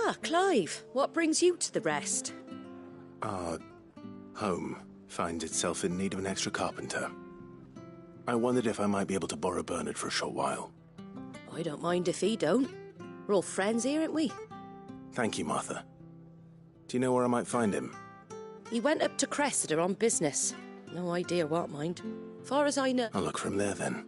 Ah, Clive, what brings you to the rest? Our home finds itself in need of an extra carpenter. I wondered if I might be able to borrow Bernard for a short while. I don't mind if he don't. We're all friends here, aren't we? Thank you, Martha. Do you know where I might find him? He went up to Cressida on business. No idea what, mind. Far as I know... I'll look from there, then.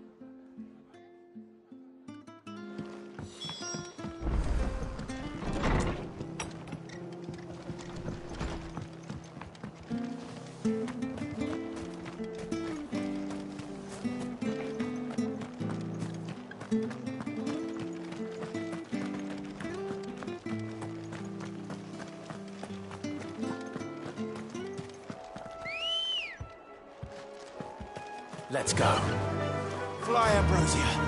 Let's go. Fly, Ambrosia.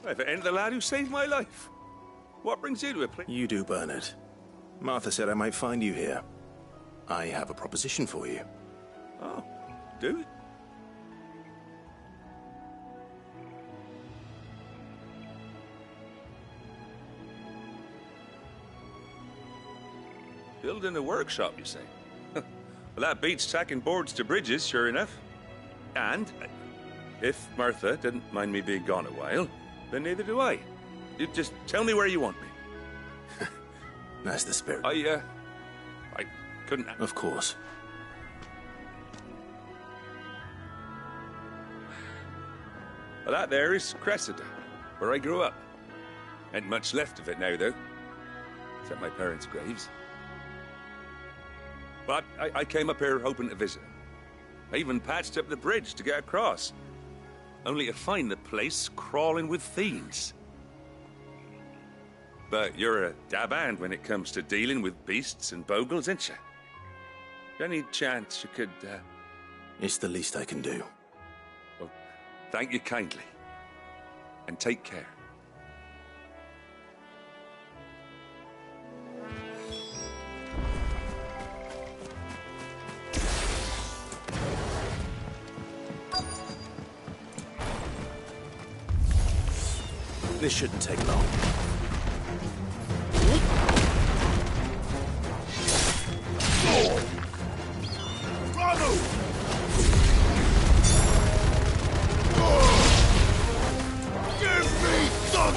If it ain't the lad who saved my life. What brings you to a place? You do, Bernard. Martha said I might find you here. I have a proposition for you. Oh, do you? Building a workshop, you say? Well, that beats tacking boards to bridges, sure enough. And if Martha didn't mind me being gone a while, then neither do I. You just tell me where you want me. That's the spirit. I couldn't... Of course. Well, that there is Cressida, where I grew up. Ain't much left of it now, though. Except my parents' graves. But I came up here hoping to visit. I even patched up the bridge to get across. Only to find the place crawling with fiends. But you're a dab hand when it comes to dealing with beasts and bogles, ain't you? Any chance you could, It's the least I can do. Well, thank you kindly. And take care. This shouldn't take long. Bravo! Give me the...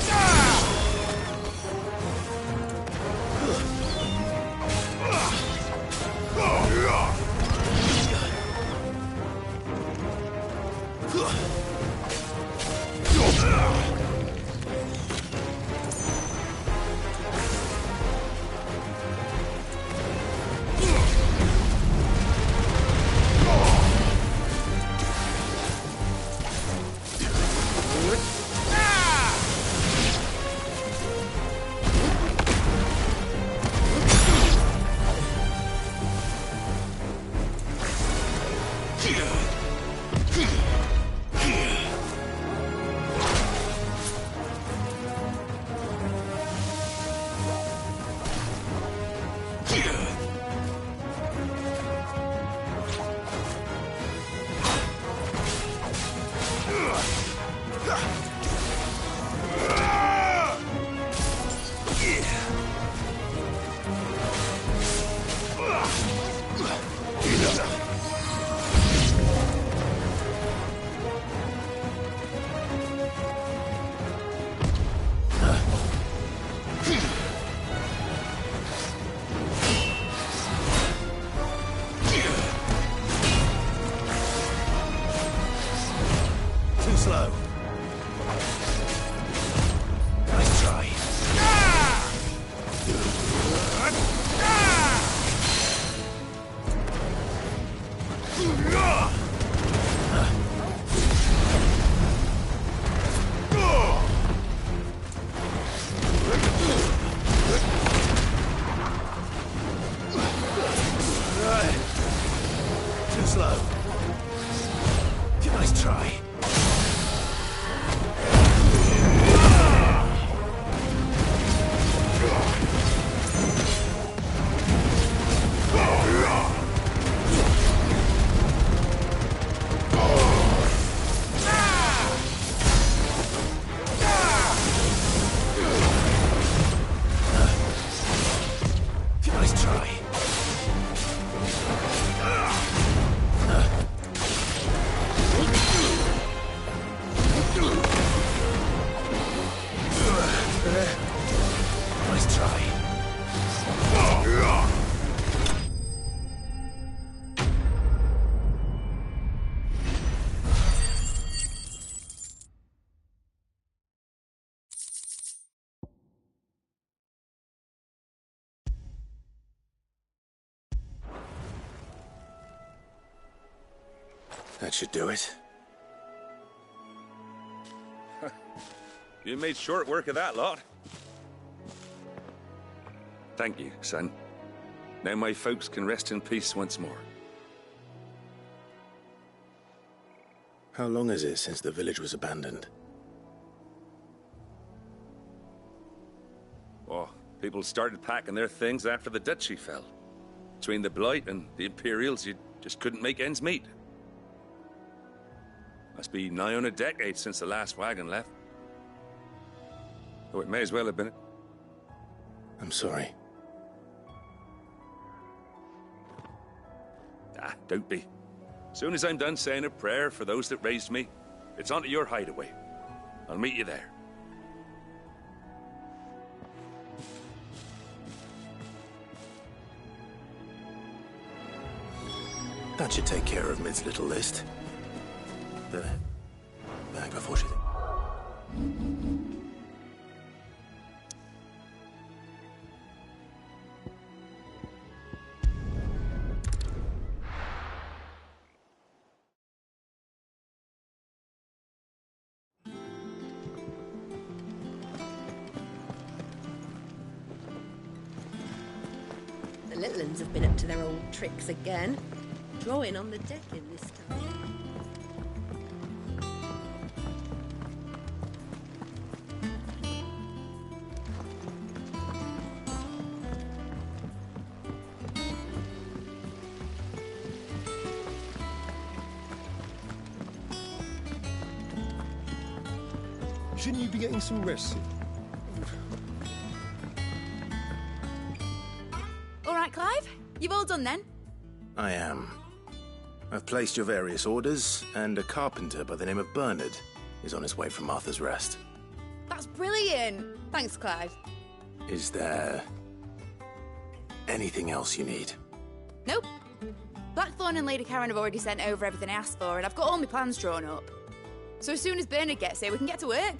Slow. Nice try. That should do it. You made short work of that lot. Thank you, son. Now my folks can rest in peace once more. How long is it since the village was abandoned? Oh, people started packing their things after the duchy fell. Between the Blight and the Imperials, you just couldn't make ends meet. Must be nigh on a decade since the last wagon left. Oh, it may as well have been it. I'm sorry. Ah, don't be. Soon as I'm done saying a prayer for those that raised me, it's on to your hideaway. I'll meet you there. That should take care of Mid's little list. The bag before she... The little uns have been up to their old tricks again. Drawing on the decking this time. Shouldn't you be getting some rest? All right, Clive. You've all done then? I am. I've placed your various orders, and a carpenter by the name of Bernard is on his way from Arthur's Rest. That's brilliant. Thanks, Clive. Is there anything else you need? Nope. Blackthorn and Lady Karen have already sent over everything I asked for, and I've got all my plans drawn up. So as soon as Bernard gets here, we can get to work.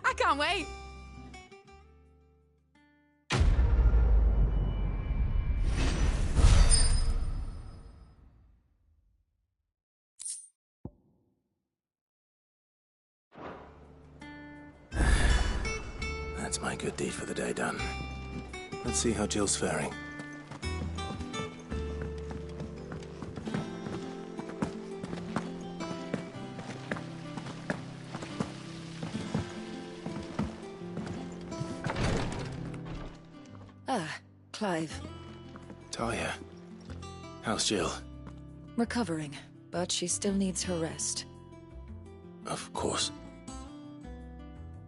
I can't wait. That's my good deed for the day done. Let's see how Jill's faring. Ah, Clive. Talia, how's Jill? Recovering, but she still needs her rest. Of course.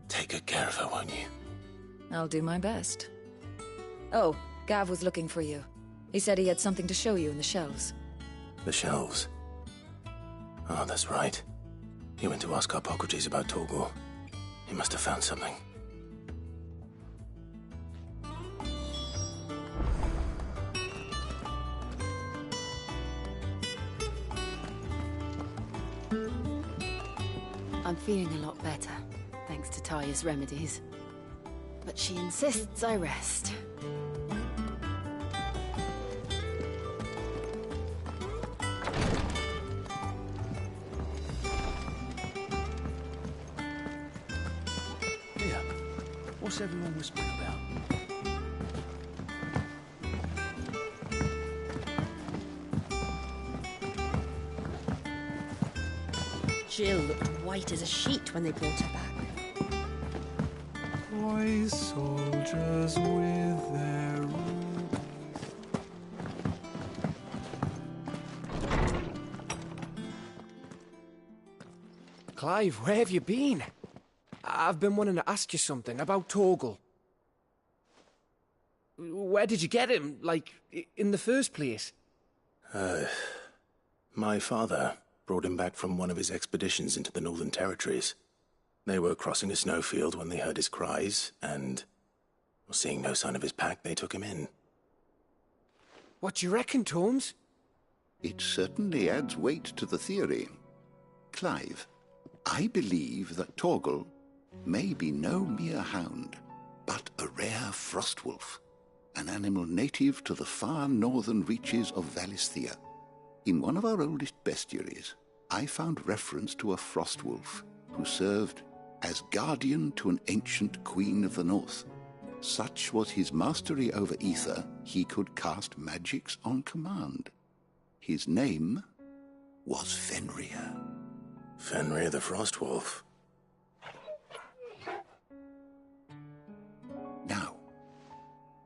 Take good care of her, won't you? I'll do my best. Oh, Gav was looking for you. He said he had something to show you in the shelves. The shelves. Oh, that's right. He went to ask Hippocrates about Torgal. He must have found something. I'm feeling a lot better, thanks to Talia's remedies. But she insists I rest. Here, what's everyone whispering about? Jill looked white as a sheet when they brought her back. Toy soldiers with their rubies. Clive, where have you been? I've been wanting to ask you something about Torgal. Where did you get him, like, in the first place? My father brought him back from one of his expeditions into the Northern Territories. They were crossing a snowfield when they heard his cries, and, seeing no sign of his pack, they took him in. What do you reckon, Tomes? It certainly adds weight to the theory. Clive, I believe that Torgal may be no mere hound, but a rare frostwolf, an animal native to the far northern reaches of Valisthea. In one of our oldest bestiaries, I found reference to a frostwolf who served as guardian to an ancient queen of the north. Such was his mastery over ether, he could cast magics on command. His name was Fenrir. Fenrir the Frostwolf. Now,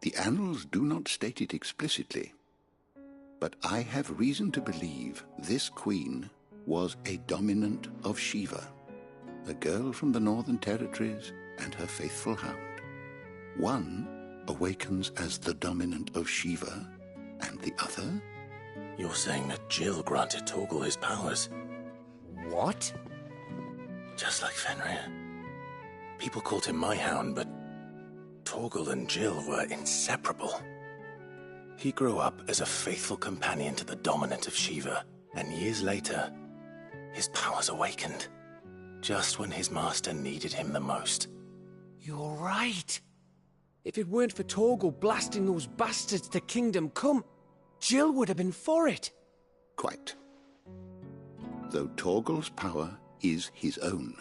the annals do not state it explicitly, but I have reason to believe this queen was a dominant of Shiva, a girl from the Northern Territories and her faithful hound. One awakens as the dominant of Shiva, and the other? You're saying that Jill granted Torgal his powers? What? Just like Fenrir. People called him my hound, but Torgal and Jill were inseparable. He grew up as a faithful companion to the dominant of Shiva, and years later, his powers awakened, just when his master needed him the most. You're right. If it weren't for Torgal blasting those bastards to Kingdom Come, Jill would have been for it. Quite. Though Torgal's power is his own,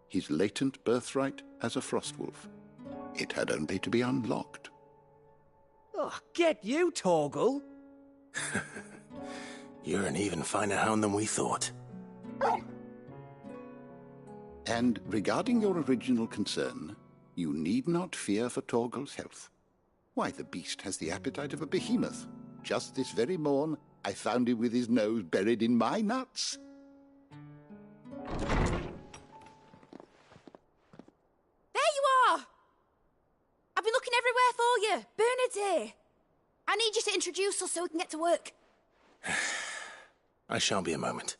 his latent birthright as a Frostwolf. It had only to be unlocked. Oh, get you, Torgal! You're an even finer hound than we thought. And regarding your original concern, you need not fear for Torgal's health. Why, the beast has the appetite of a behemoth. Just this very morn, I found him with his nose buried in my nuts. There you are! I've been looking everywhere for you. Bernard's here. I need you to introduce us so we can get to work. I shall be a moment.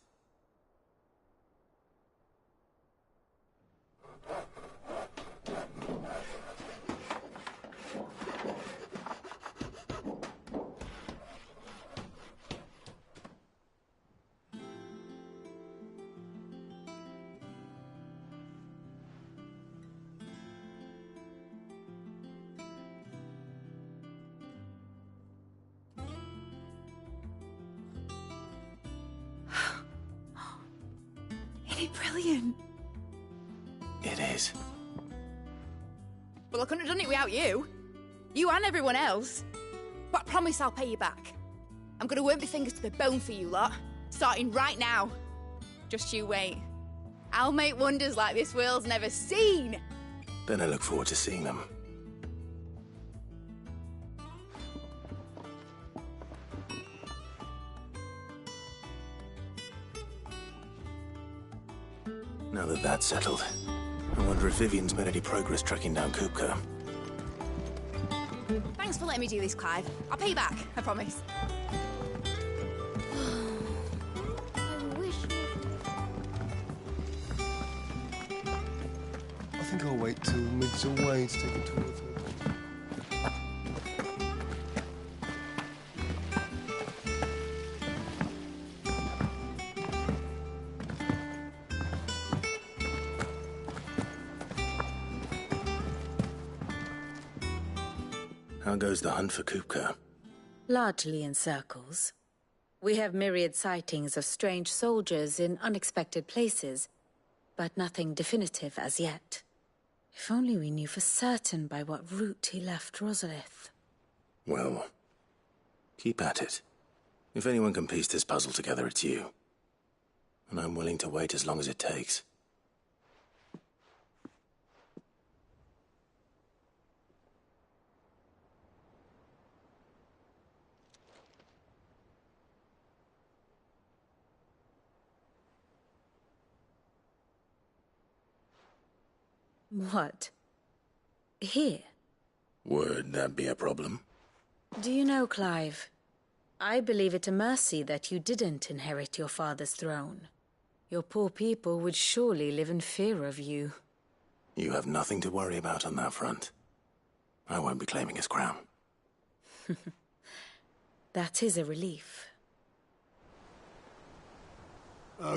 Isn't it brilliant? It is. Well, I couldn't have done it without you. You and everyone else. But I promise I'll pay you back. I'm gonna work my fingers to the bone for you lot, starting right now. Just you wait. I'll make wonders like this world's never seen. Then I look forward to seeing them. Now that that's settled, I wonder if Vivian's made any progress tracking down Kupka. Thanks for letting me do this, Clive. I'll pay you back, I promise. I think I'll wait till Mid's away to take a tour of her. How goes the hunt for Kupka? Largely in circles. We have myriad sightings of strange soldiers in unexpected places, but nothing definitive as yet. If only we knew for certain by what route he left Rosalith. Well, keep at it. If anyone can piece this puzzle together, it's you. And I'm willing to wait as long as it takes. What? Here? Would that be a problem? Do you know, Clive? I believe it a mercy that you didn't inherit your father's throne. Your poor people would surely live in fear of you. You have nothing to worry about on that front. I won't be claiming his crown. That is a relief.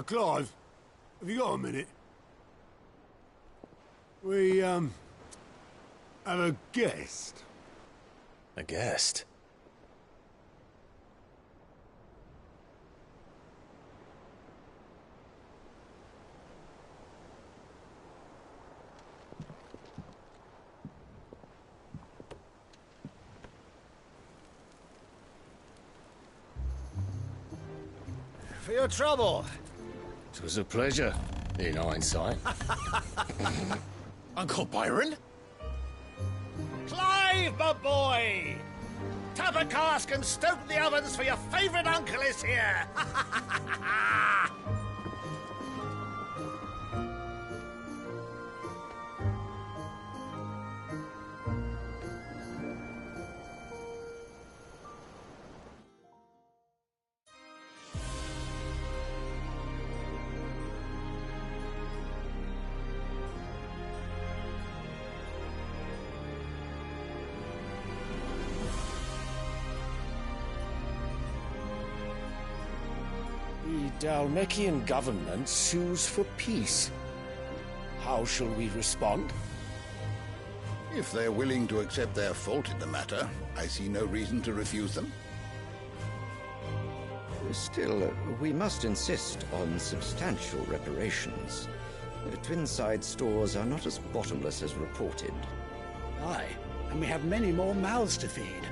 Clive, have you got a minute? We, have a guest. A guest? for your trouble. It was a pleasure, in hindsight. Uncle Byron? Clive, my boy! Tap a cask and stoke the ovens, for your favourite uncle is here! The Dalmekian government sues for peace. How shall we respond? If they're willing to accept their fault in the matter, I see no reason to refuse them. Still, we must insist on substantial reparations. Twinside stores are not as bottomless as reported. Aye, and we have many more mouths to feed.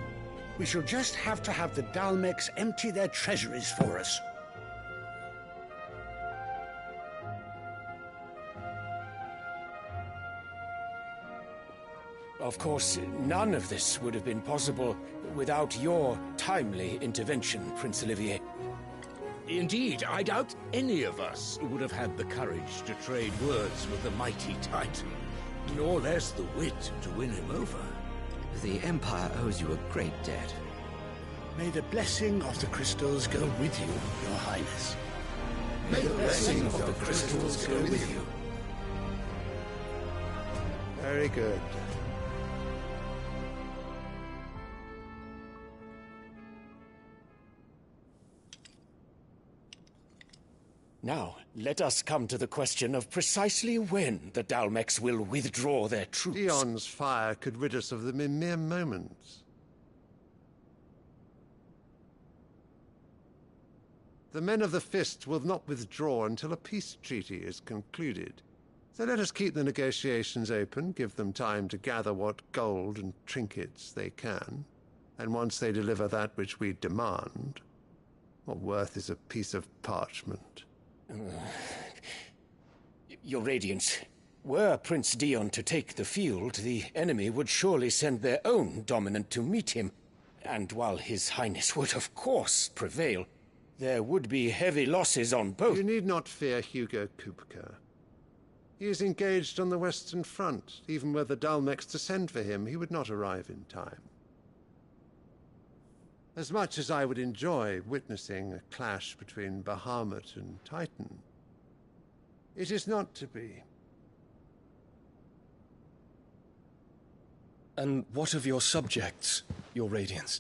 We shall just have to have the Dalmeks empty their treasuries for us. Of course, none of this would have been possible without your timely intervention, Prince Olivier. Indeed, I doubt any of us would have had the courage to trade words with the mighty Titan, nor less the wit to win him over. The Empire owes you a great debt. May the blessing of the crystals go with you, Your Highness. May the blessing of the crystals go with you. Very good. Now, let us come to the question of precisely when the Dalmeks will withdraw their troops. Dion's fire could rid us of them in mere moments. The men of the Fist will not withdraw until a peace treaty is concluded. So let us keep the negotiations open, give them time to gather what gold and trinkets they can, and once they deliver that which we demand, what worth is a piece of parchment? Your Radiance, were Prince Dion to take the field, the enemy would surely send their own dominant to meet him. And while His Highness would of course prevail, there would be heavy losses on both. You need not fear Hugo Kupka. He is engaged on the Western Front. Even were the Dalmeks to send for him, he would not arrive in time. As much as I would enjoy witnessing a clash between Bahamut and Titan, it is not to be. And what of your subjects, Your Radiance?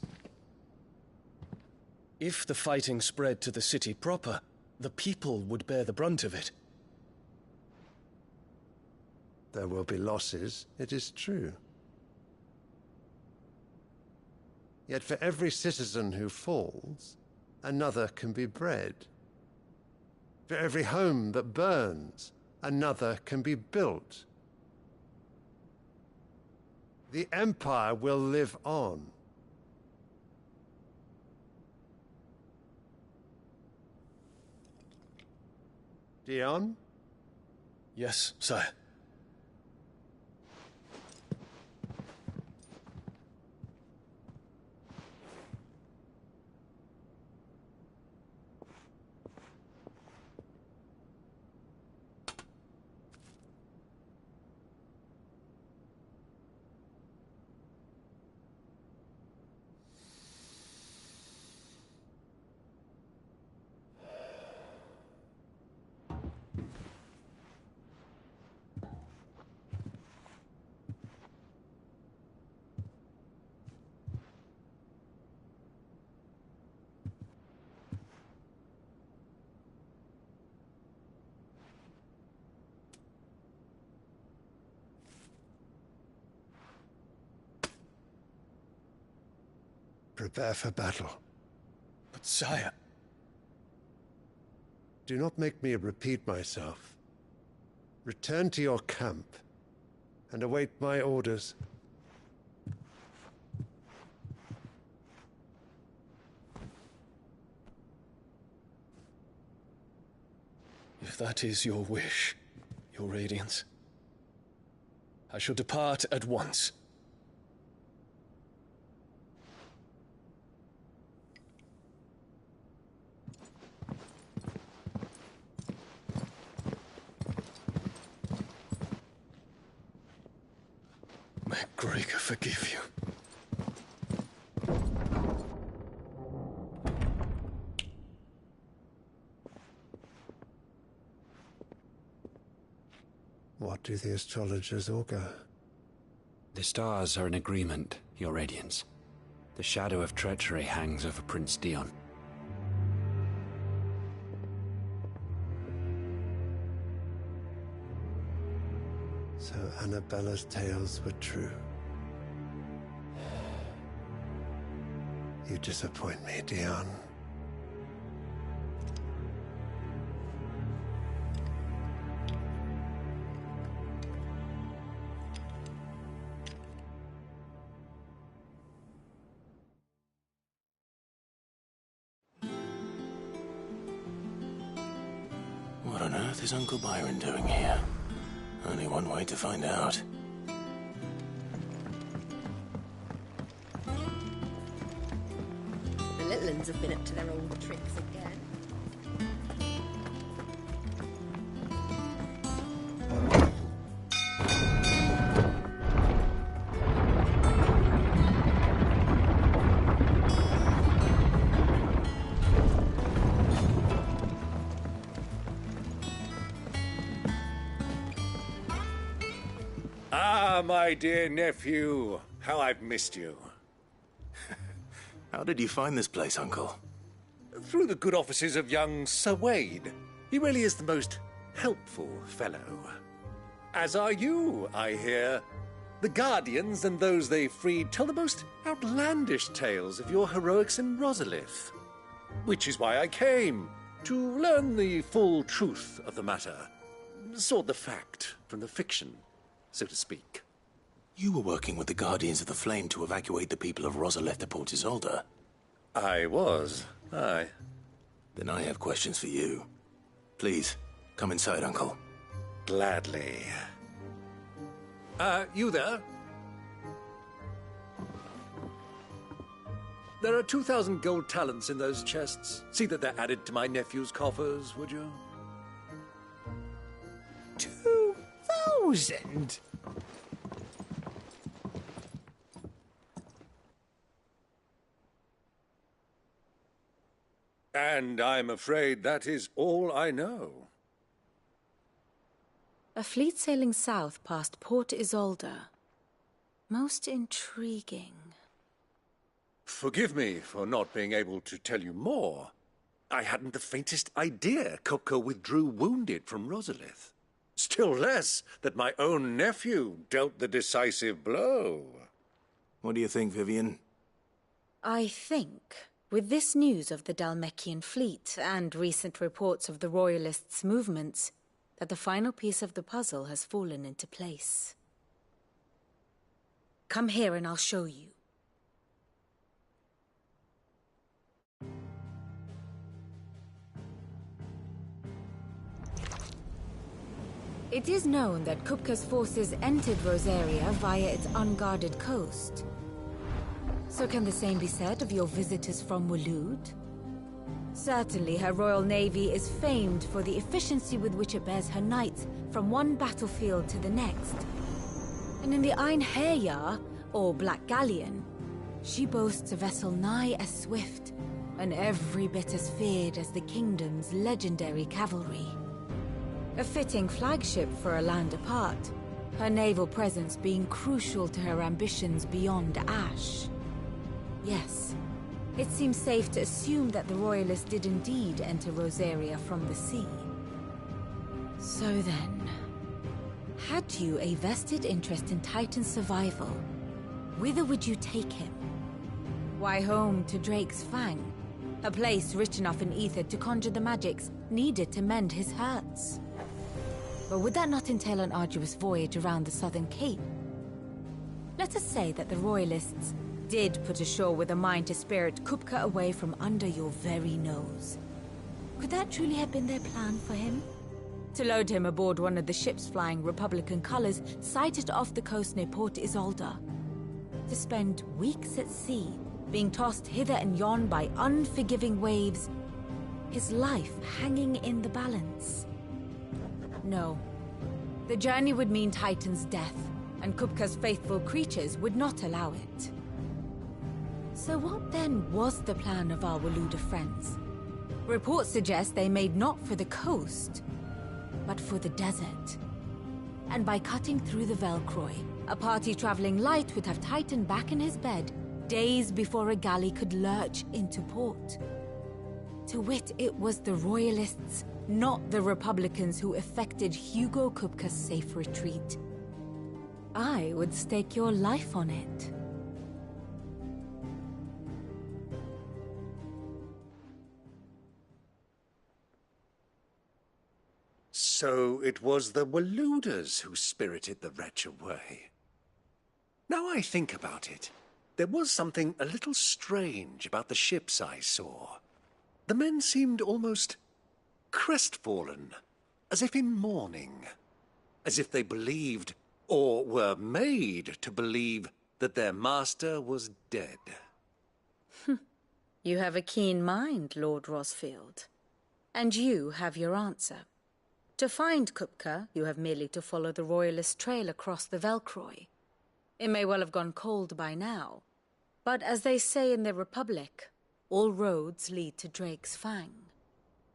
If the fighting spread to the city proper, the people would bear the brunt of it. There will be losses, it is true. Yet for every citizen who falls, another can be bred. For every home that burns, another can be built. The Empire will live on. Dion? Yes, sire. Prepare for battle. But sire... Do not make me repeat myself. Return to your camp and await my orders. If that is your wish, your Radiance, I shall depart at once. May Gregor forgive you. What do the astrologers augur? The stars are in agreement, Your Radiance. The shadow of treachery hangs over Prince Dion. So Annabella's tales were true. You disappoint me, Dion. What on earth is Uncle Byron doing here? Only one way to find out. The little uns have been up to their old tricks again. Ah, my dear nephew, how I've missed you. How did you find this place, Uncle? Through the good offices of young Sir Wade. He really is the most helpful fellow. As are you, I hear. The Guardians and those they freed tell the most outlandish tales of your heroics in Rosalith. Which is why I came, to learn the full truth of the matter. Sort the fact from the fiction, so to speak. You were working with the Guardians of the Flame to evacuate the people of Rosalith to Port Isolde. I was, aye. Then I have questions for you. Please, come inside, Uncle. Gladly. You there? There are 2,000 gold talents in those chests. See that they're added to my nephew's coffers, would you? 2,000? And I'm afraid that is all I know. A fleet sailing south past Port Isolde. Most intriguing. Forgive me for not being able to tell you more. I hadn't the faintest idea Kupka withdrew wounded from Rosalith. Still less that my own nephew dealt the decisive blow. What do you think, Vivian? I think, with this news of the Dhalmekian fleet and recent reports of the Royalists' movements, that the final piece of the puzzle has fallen into place. Come here and I'll show you. It is known that Kupka's forces entered Rosaria via its unguarded coast. So can the same be said of your visitors from Waloed? Certainly her Royal Navy is famed for the efficiency with which it bears her knights from one battlefield to the next. And in the Einherjar, or Black Galleon, she boasts a vessel nigh as swift and every bit as feared as the kingdom's legendary cavalry. A fitting flagship for a land apart, her naval presence being crucial to her ambitions beyond Ash. Yes, it seems safe to assume that the Royalists did indeed enter Rosaria from the sea. So then, had you a vested interest in Titan's survival, whither would you take him? Why, home to Drake's Fang, a place rich enough in ether to conjure the magics needed to mend his hurts. But would that not entail an arduous voyage around the southern cape? Let us say that the Royalists did put ashore with a mind to spirit Kupka away from under your very nose. Could that truly have been their plan for him? to load him aboard one of the ships flying Republican colors sighted off the coast near Port Isolde. To spend weeks at sea, being tossed hither and yon by unforgiving waves, his life hanging in the balance. No. The journey would mean Titan's death, and Kupka's faithful creatures would not allow it. So what then was the plan of our Waluda friends? Reports suggest they made not for the coast, but for the desert. And by cutting through the Velcroy, a party traveling light would have Titan back in his bed days before a galley could lurch into port. To wit, it was the Royalists, not the Republicans, who effected Hugo Kupka's safe retreat. I would stake your life on it. So it was the Waludas who spirited the wretch away. Now I think about it, there was something a little strange about the ships I saw. The men seemed almost crestfallen, as if in mourning, as if they believed, or were made to believe, that their master was dead. You have a keen mind, Lord Rosfield. And you have your answer. To find Kupka, you have merely to follow the Royalist trail across the Velcroy. It may well have gone cold by now, but as they say in the Republic, all roads lead to Drake's Fang.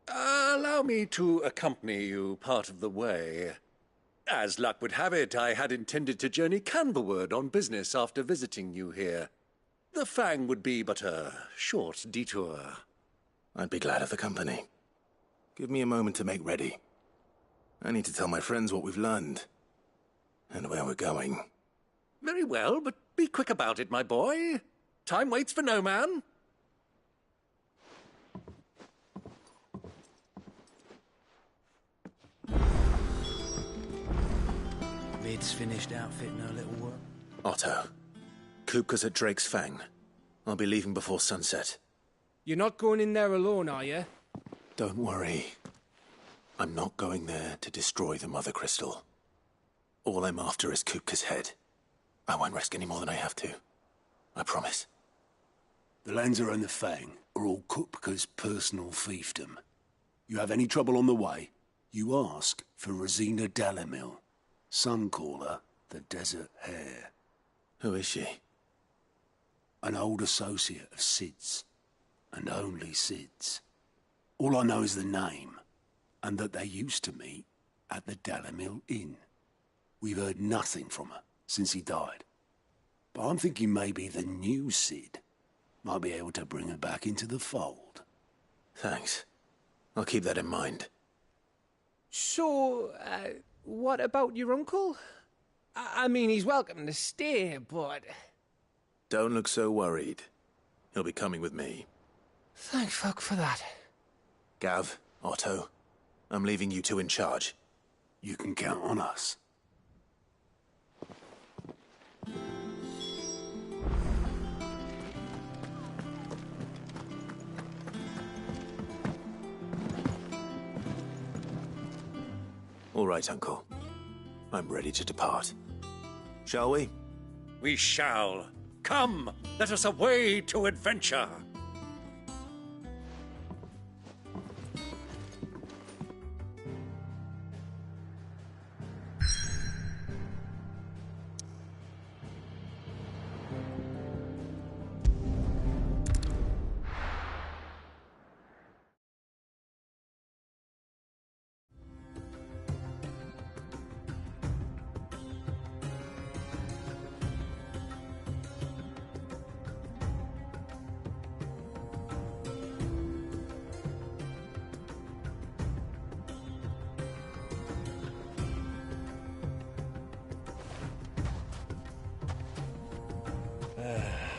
Allow me to accompany you part of the way. As luck would have it, I had intended to journey Canberward on business after visiting you here. The Fang would be but a short detour. I'd be glad of the company. Give me a moment to make ready. I need to tell my friends what we've learned, and where we're going. Very well, but be quick about it, my boy. Time waits for no man. Mid's finished outfitting her little work. Otto, Kupka's at Drake's Fang. I'll be leaving before sunset. You're not going in there alone, are you? Don't worry. I'm not going there to destroy the Mother Crystal. All I'm after is Kupka's head. I won't risk any more than I have to. I promise. The Lancer and the Fang are all Kupka's personal fiefdom. You have any trouble on the way, you ask for Rosina Dalamil. Some call her the Desert Hare. Who is she? An old associate of Sid's, and only Sid's. All I know is the name, and that they used to meet at the Dalamil Inn. We've heard nothing from her since he died. But I'm thinking maybe the new Sid might be able to bring her back into the fold. Thanks. I'll keep that in mind. So, what about your uncle? I mean, he's welcome to stay, but... Don't look so worried. He'll be coming with me. Thank fuck for that. Gav, Otto, I'm leaving you two in charge. You can count on us. All right, Uncle. I'm ready to depart. Shall we? We shall. Come, let us away to adventure.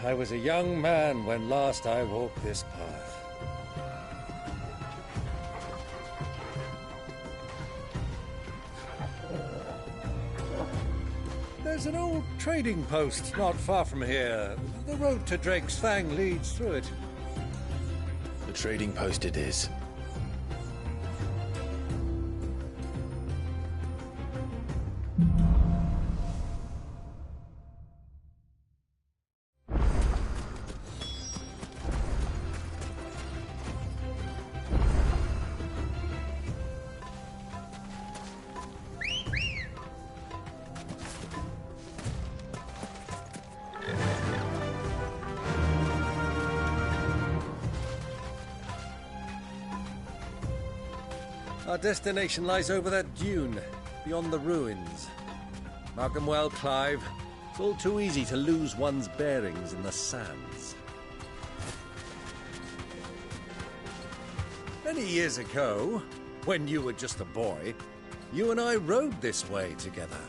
I was a young man when last I walked this path. There's an old trading post not far from here. The road to Drake's Fang leads through it. The trading post it is. Our destination lies over that dune, beyond the ruins. Mark 'em well, Clive. It's all too easy to lose one's bearings in the sands. Many years ago, when you were just a boy, you and I rode this way together,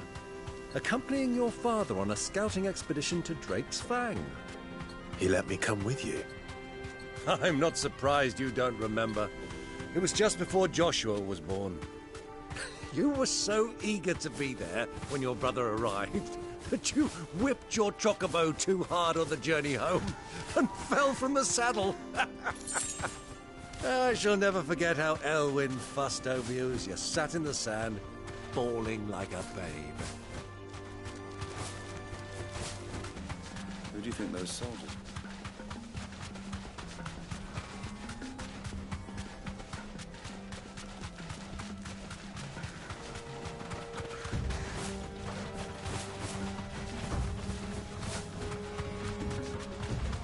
accompanying your father on a scouting expedition to Drake's Fang. He let me come with you. I'm not surprised you don't remember. It was just before Joshua was born. You were so eager to be there when your brother arrived that you whipped your chocobo too hard on the journey home and fell from the saddle. I shall never forget how Elwyn fussed over you as you sat in the sand, bawling like a babe. Who do you think those soldiers are?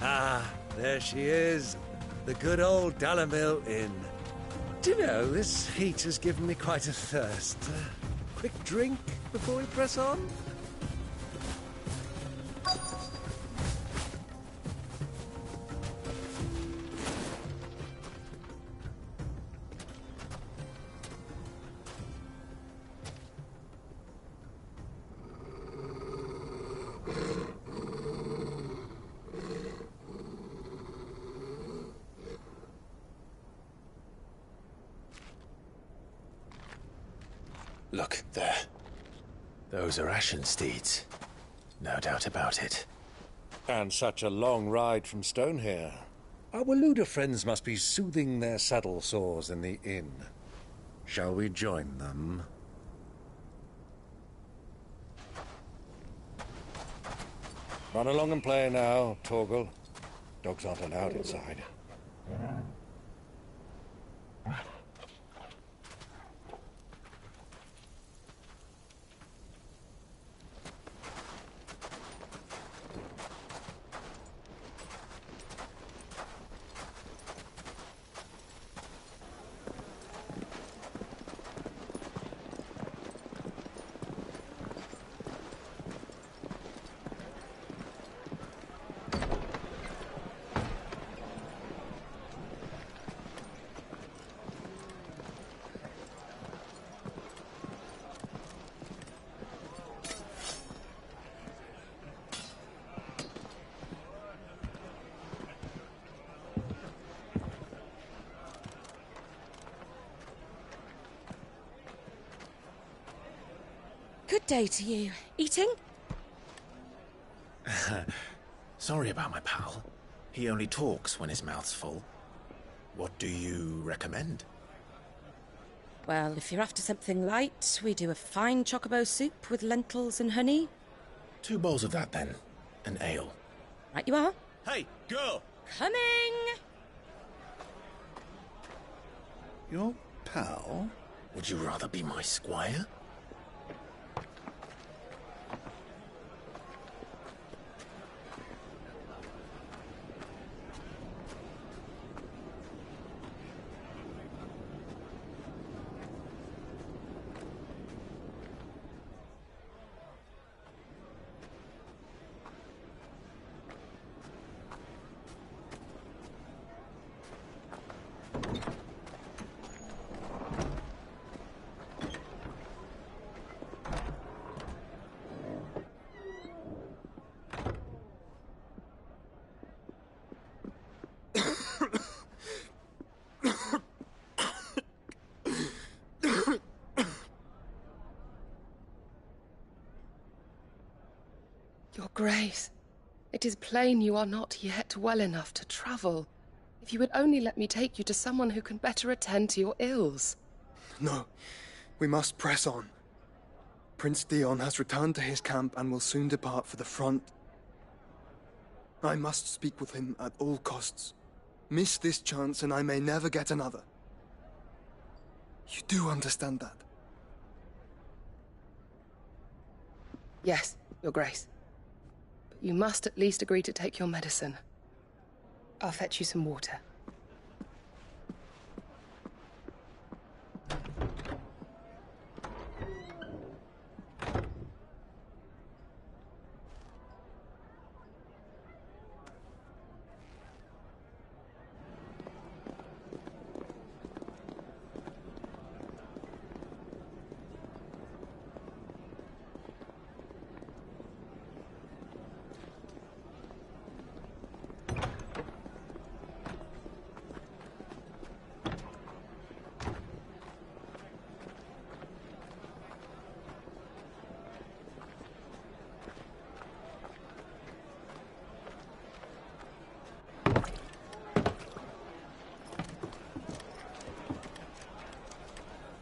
Ah, there she is. The good old Dalamil Inn. Do you know, this heat has given me quite a thirst. Quick drink before we press on? Look, there. Those are ashen steeds. No doubt about it. And such a long ride from Stonehair. Our Waluda friends must be soothing their saddle sores in the inn. Shall we join them? Run along and play now, Torgal. Dogs aren't allowed inside. Good day to you. Eating? Sorry about my pal. He only talks when his mouth's full. What do you recommend? Well, if you're after something light, we do a fine chocobo soup with lentils and honey. 2 bowls of that, then. An ale. Right you are. Hey, girl! Coming! Your pal? Would you rather be my squire? Your Grace, it is plain you are not yet well enough to travel. If you would only let me take you to someone who can better attend to your ills. No, we must press on. Prince Dion has returned to his camp and will soon depart for the front. I must speak with him at all costs. Miss this chance and I may never get another. You do understand that? Yes, Your Grace. But you must at least agree to take your medicine. I'll fetch you some water.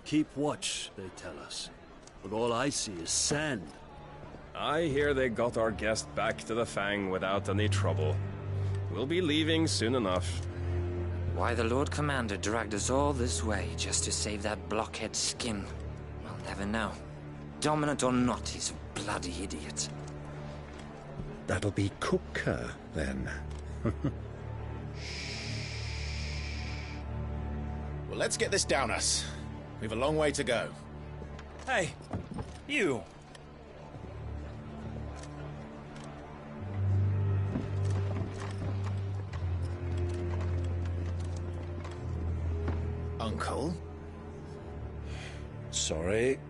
Keep watch, they tell us. But all I see is sand. I hear they got our guest back to the Fang without any trouble. We'll be leaving soon enough. Why the Lord Commander dragged us all this way just to save that blockhead skin, I'll never know. Dominant or not, he's a bloody idiot. That'll be Cooker, then. Well, let's get this down us. We've a long way to go. Hey, you! Uncle? Sorry.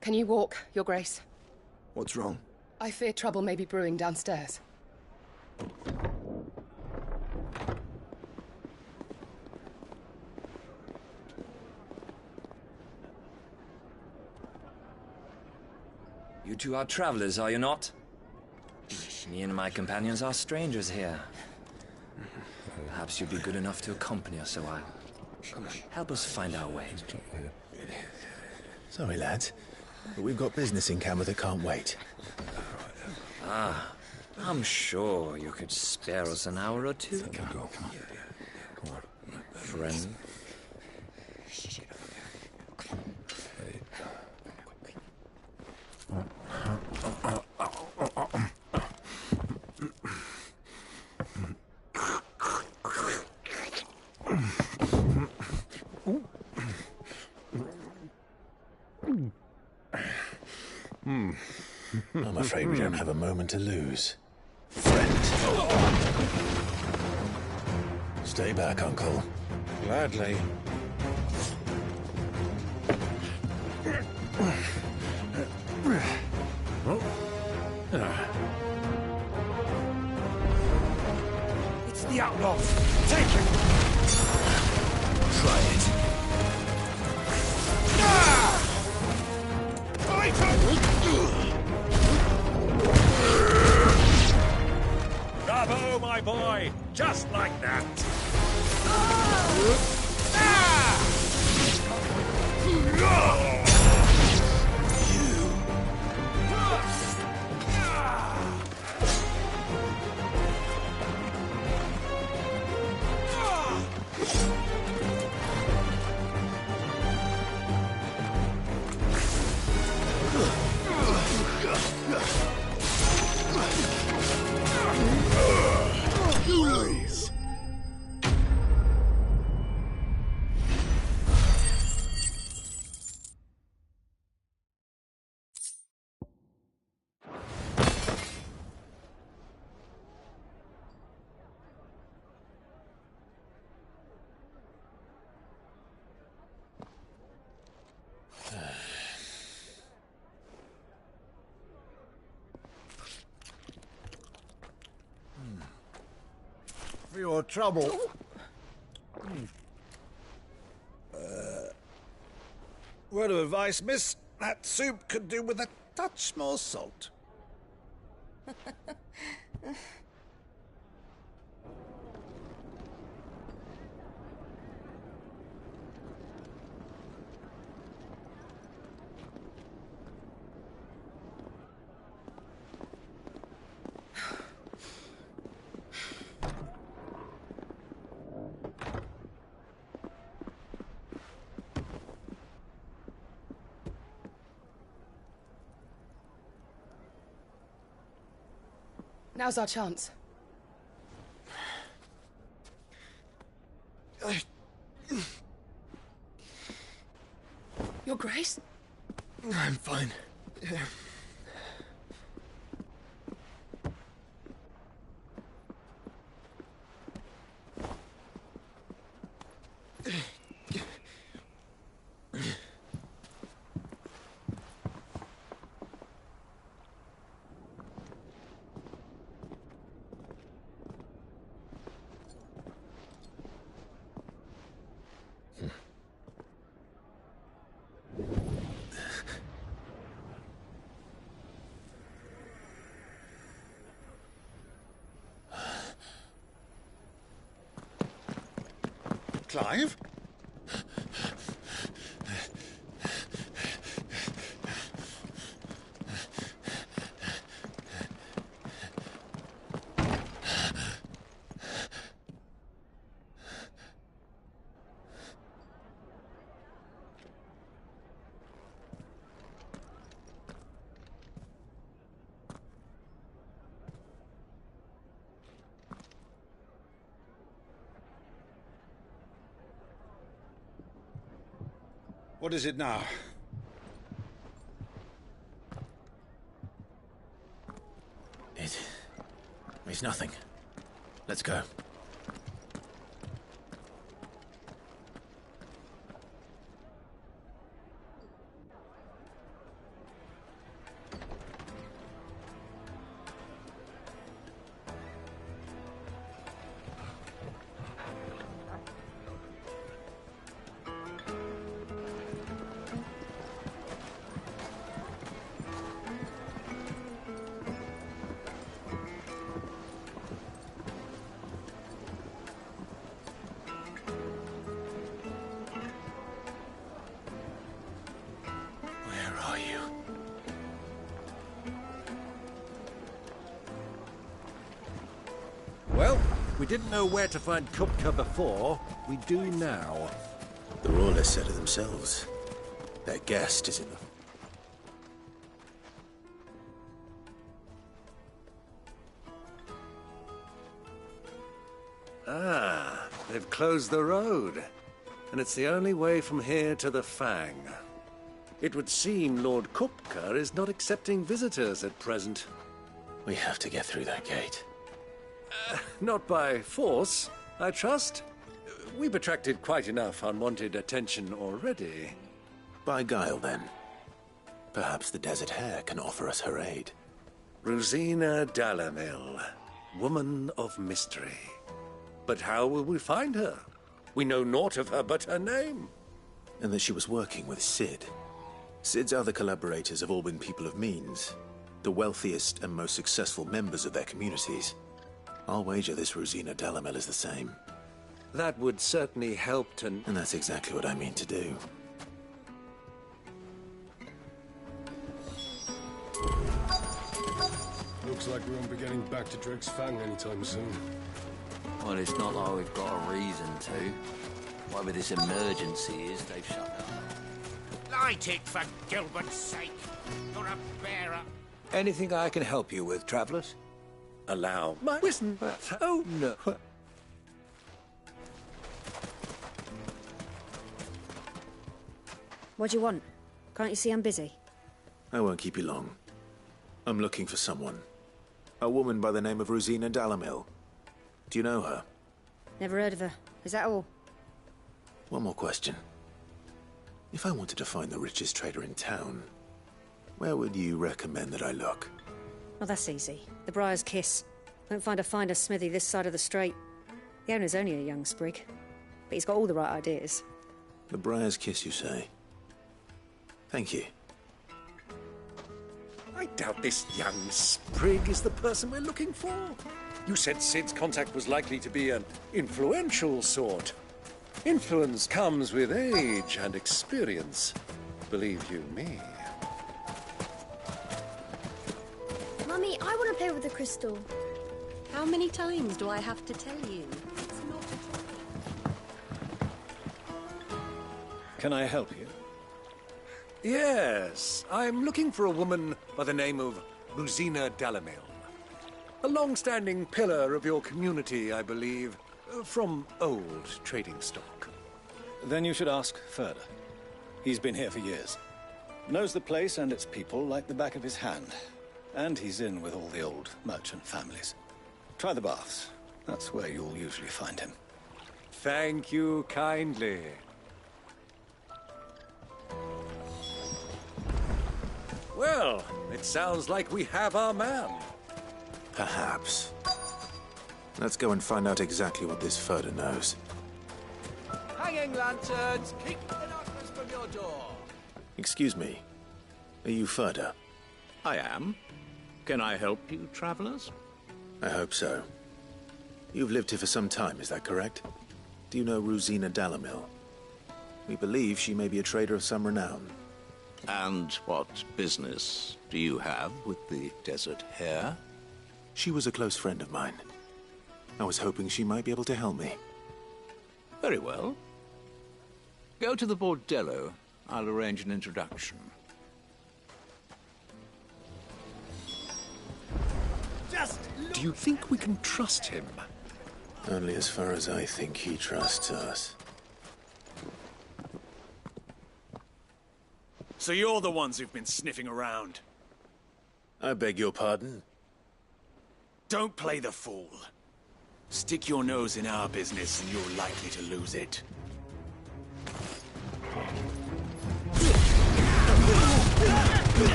Can you walk, Your Grace? What's wrong? I fear trouble may be brewing downstairs. You two are travelers, are you not? Me and my companions are strangers here. Perhaps you'd be good enough to accompany us a while. Help us find our way. Sorry, lads, but we've got business in camera that can't wait. Ah, I'm sure you could spare us an hour or two. Friend. I'm afraid we don't have a moment to lose. Friend. Stay back, Uncle. Gladly. It's the outlaw! Take him! Try it. Bravo, my boy! Just like that! Please. For your trouble. Word of advice, miss. That soup could do with a touch more salt. Now's our chance. Your Grace? I'm fine. Clive? What is it now? It's nothing. Let's go. Well, we didn't know where to find Kupka before. We do now. The Rawlers said it themselves. Their guest is in the... Ah, they've closed the road. And it's the only way from here to the Fang. It would seem Lord Kupka is not accepting visitors at present. We have to get through that gate. Not by force, I trust. We've attracted quite enough unwanted attention already. By guile, then. Perhaps the Desert Hare can offer us her aid. Rosina Dalamil, woman of mystery. But how will we find her? We know naught of her but her name. And that she was working with Cid. Cid's other collaborators have all been people of means. The wealthiest and most successful members of their communities. I'll wager this Rosina Dalamil is the same. That would certainly help to... And that's exactly what I mean to do. Looks like we won't be getting back to Drake's Fang anytime soon. Well, it's not like we've got a reason to. Whatever this emergency is, they've shut down. Light it, for Gilbert's sake. You're a bearer. Anything I can help you with, travellers? Allow my... Listen. Oh, no. What do you want? Can't you see I'm busy? I won't keep you long. I'm looking for someone. A woman by the name of Rosina Dalamil. Do you know her? Never heard of her. Is that all? One more question. If I wanted to find the richest trader in town, where would you recommend that I look? Well, that's easy. The Briar's Kiss. Won't find a finer smithy this side of the strait. The owner's only a young sprig, but he's got all the right ideas. The Briar's Kiss, you say? Thank you. I doubt this young sprig is the person we're looking for. You said Cid's contact was likely to be an influential sort. Influence comes with age and experience. Believe you me. Mummy, I want to play with the crystal. How many times do I have to tell you? Can I help you? Yes, I'm looking for a woman by the name of Rosina Dalamil. A long-standing pillar of your community, I believe, from old trading stock. Then you should ask further. He's been here for years. Knows the place and its people like the back of his hand. And he's in with all the old merchant families. Try the baths. That's where you'll usually find him. Thank you kindly. Well, it sounds like we have our man. Perhaps. Let's go and find out exactly what this Furder knows. Hanging lanterns, keep the darkness from your door. Excuse me. Are you Furder? I am. Can I help you, travelers? I hope so. You've lived here for some time, is that correct? Do Do you know Rosina Dalamil? We believe she may be a trader of some renown. And what business do you have with the desert hare? She was a close friend of mine. I was hoping she might be able to help me. Very well. Go to the bordello. I'll arrange an introduction. Do you think we can trust him? Only as far as I think he trusts us. So you're the ones who've been sniffing around? I beg your pardon? Don't play the fool. Stick your nose in our business and you're likely to lose it.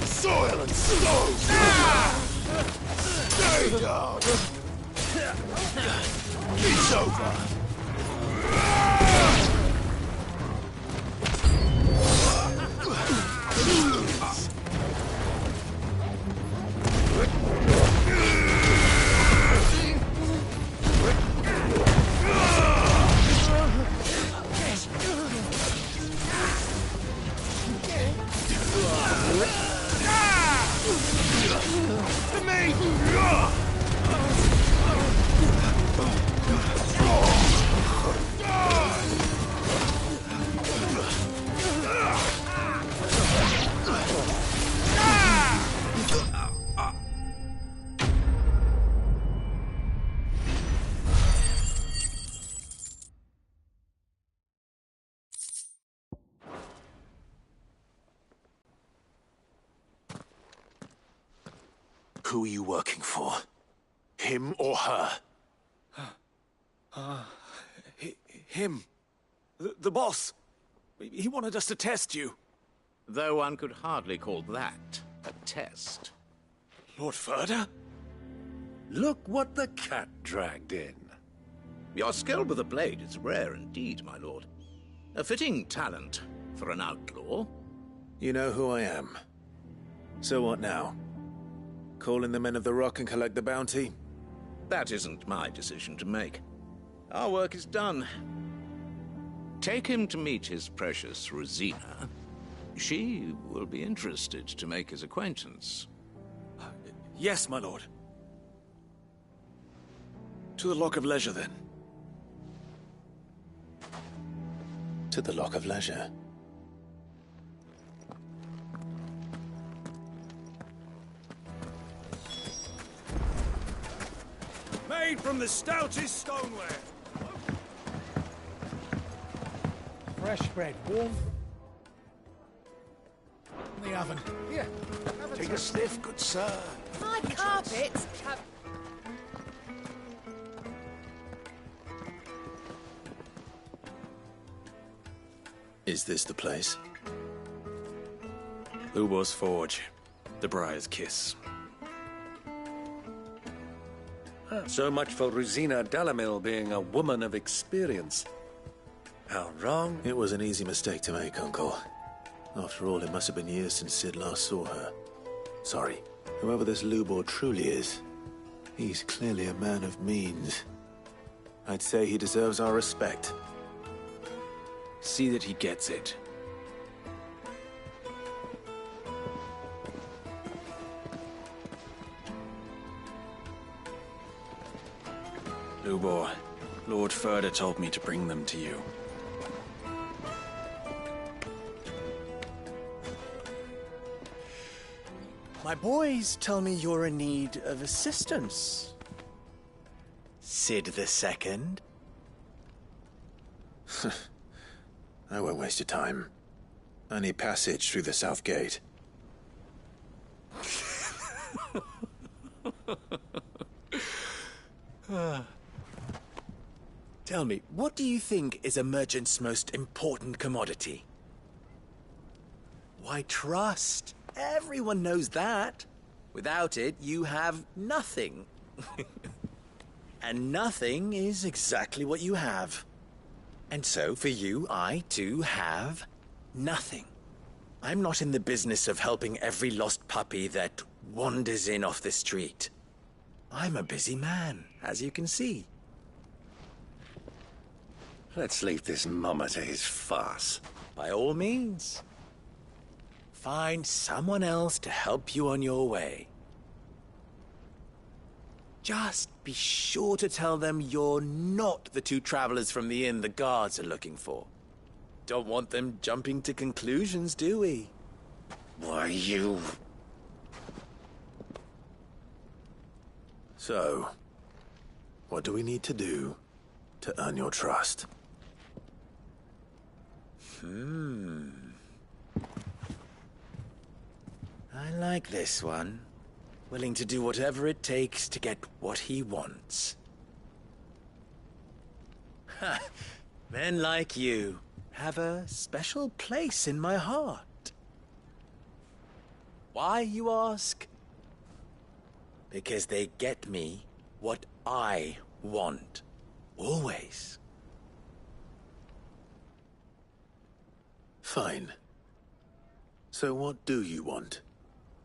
Soil and stones! Stay down! It's over! Who are you working for? Him or her? Him. The boss. He wanted us to test you. Though one could hardly call that a test. Lord Furder? Look what the cat dragged in. Your skill with the blade is rare indeed, my lord. A fitting talent for an outlaw. You know who I am. So what now? Call in the men of the Rock and collect the bounty? That isn't my decision to make. Our work is done. Take him to meet his precious Rosina. She will be interested to make his acquaintance. Yes, my lord. To the Lock of Leisure, then. To the Lock of Leisure. Made from the stoutest stoneware. Fresh bread, warm. In the oven. Here. Take a sniff, good sir. My carpets have... Is this the place? Lubor's Forge. The Briar's Kiss. So much for Rosina Dalamil being a woman of experience. How wrong? It was an easy mistake to make, Uncle. After all, it must have been years since Sid last saw her. Sorry. Whoever this Lubor truly is, he's clearly a man of means. I'd say he deserves our respect. See that he gets it. Lubor, Lord Furder told me to bring them to you. My boys tell me you're in need of assistance. Sid the Second. I won't waste your time. I need passage through the south gate. Tell me, what do you think is a merchant's most important commodity? Why, trust. Everyone knows that. Without it, you have nothing. And nothing is exactly what you have. And so, for you, I, too, have nothing. I'm not in the business of helping every lost puppy that wanders in off the street. I'm a busy man, as you can see. Let's leave this mummer to his farce. By all means. Find someone else to help you on your way. Just be sure to tell them you're not the two travelers from the inn the guards are looking for. Don't want them jumping to conclusions, do we? Why, you... So, what do we need to do to earn your trust? I like this one. Willing to do whatever it takes to get what he wants. Ha! Men like you have a special place in my heart. Why, you ask? Because they get me what I want. Always. Fine. So what do you want?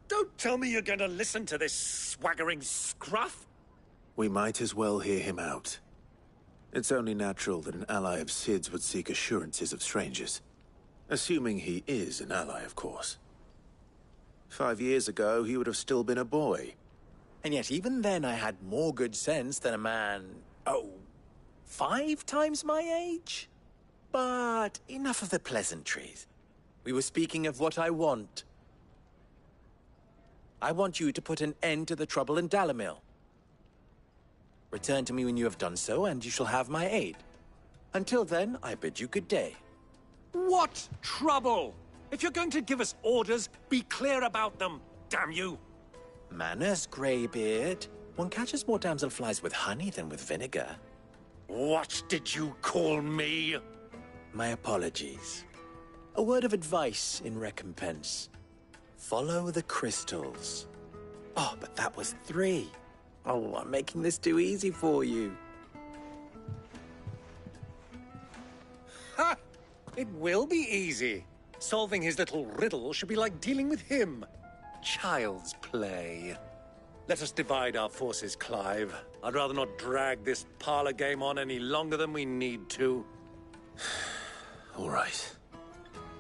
Don't tell me you're going to listen to this swaggering scruff! We might as well hear him out. It's only natural that an ally of Sid's would seek assurances of strangers. Assuming he is an ally, of course. 5 years ago, he would have still been a boy. And yet even then I had more good sense than a man, 5 times my age? But enough of the pleasantries. We were speaking of what I want. I want you to put an end to the trouble in Dalamil. Return to me when you have done so, and you shall have my aid. Until then, I bid you good day. What trouble? If you're going to give us orders, be clear about them, damn you! Manners, Greybeard. One catches more damselflies with honey than with vinegar. What did you call me? My apologies. A word of advice in recompense. Follow the crystals. Oh, but that was 3. Oh, I'm making this too easy for you. Ha! It will be easy. Solving his little riddle should be like dealing with him. Child's play. Let us divide our forces, Clive. I'd rather not drag this parlor game on any longer than we need to. All right.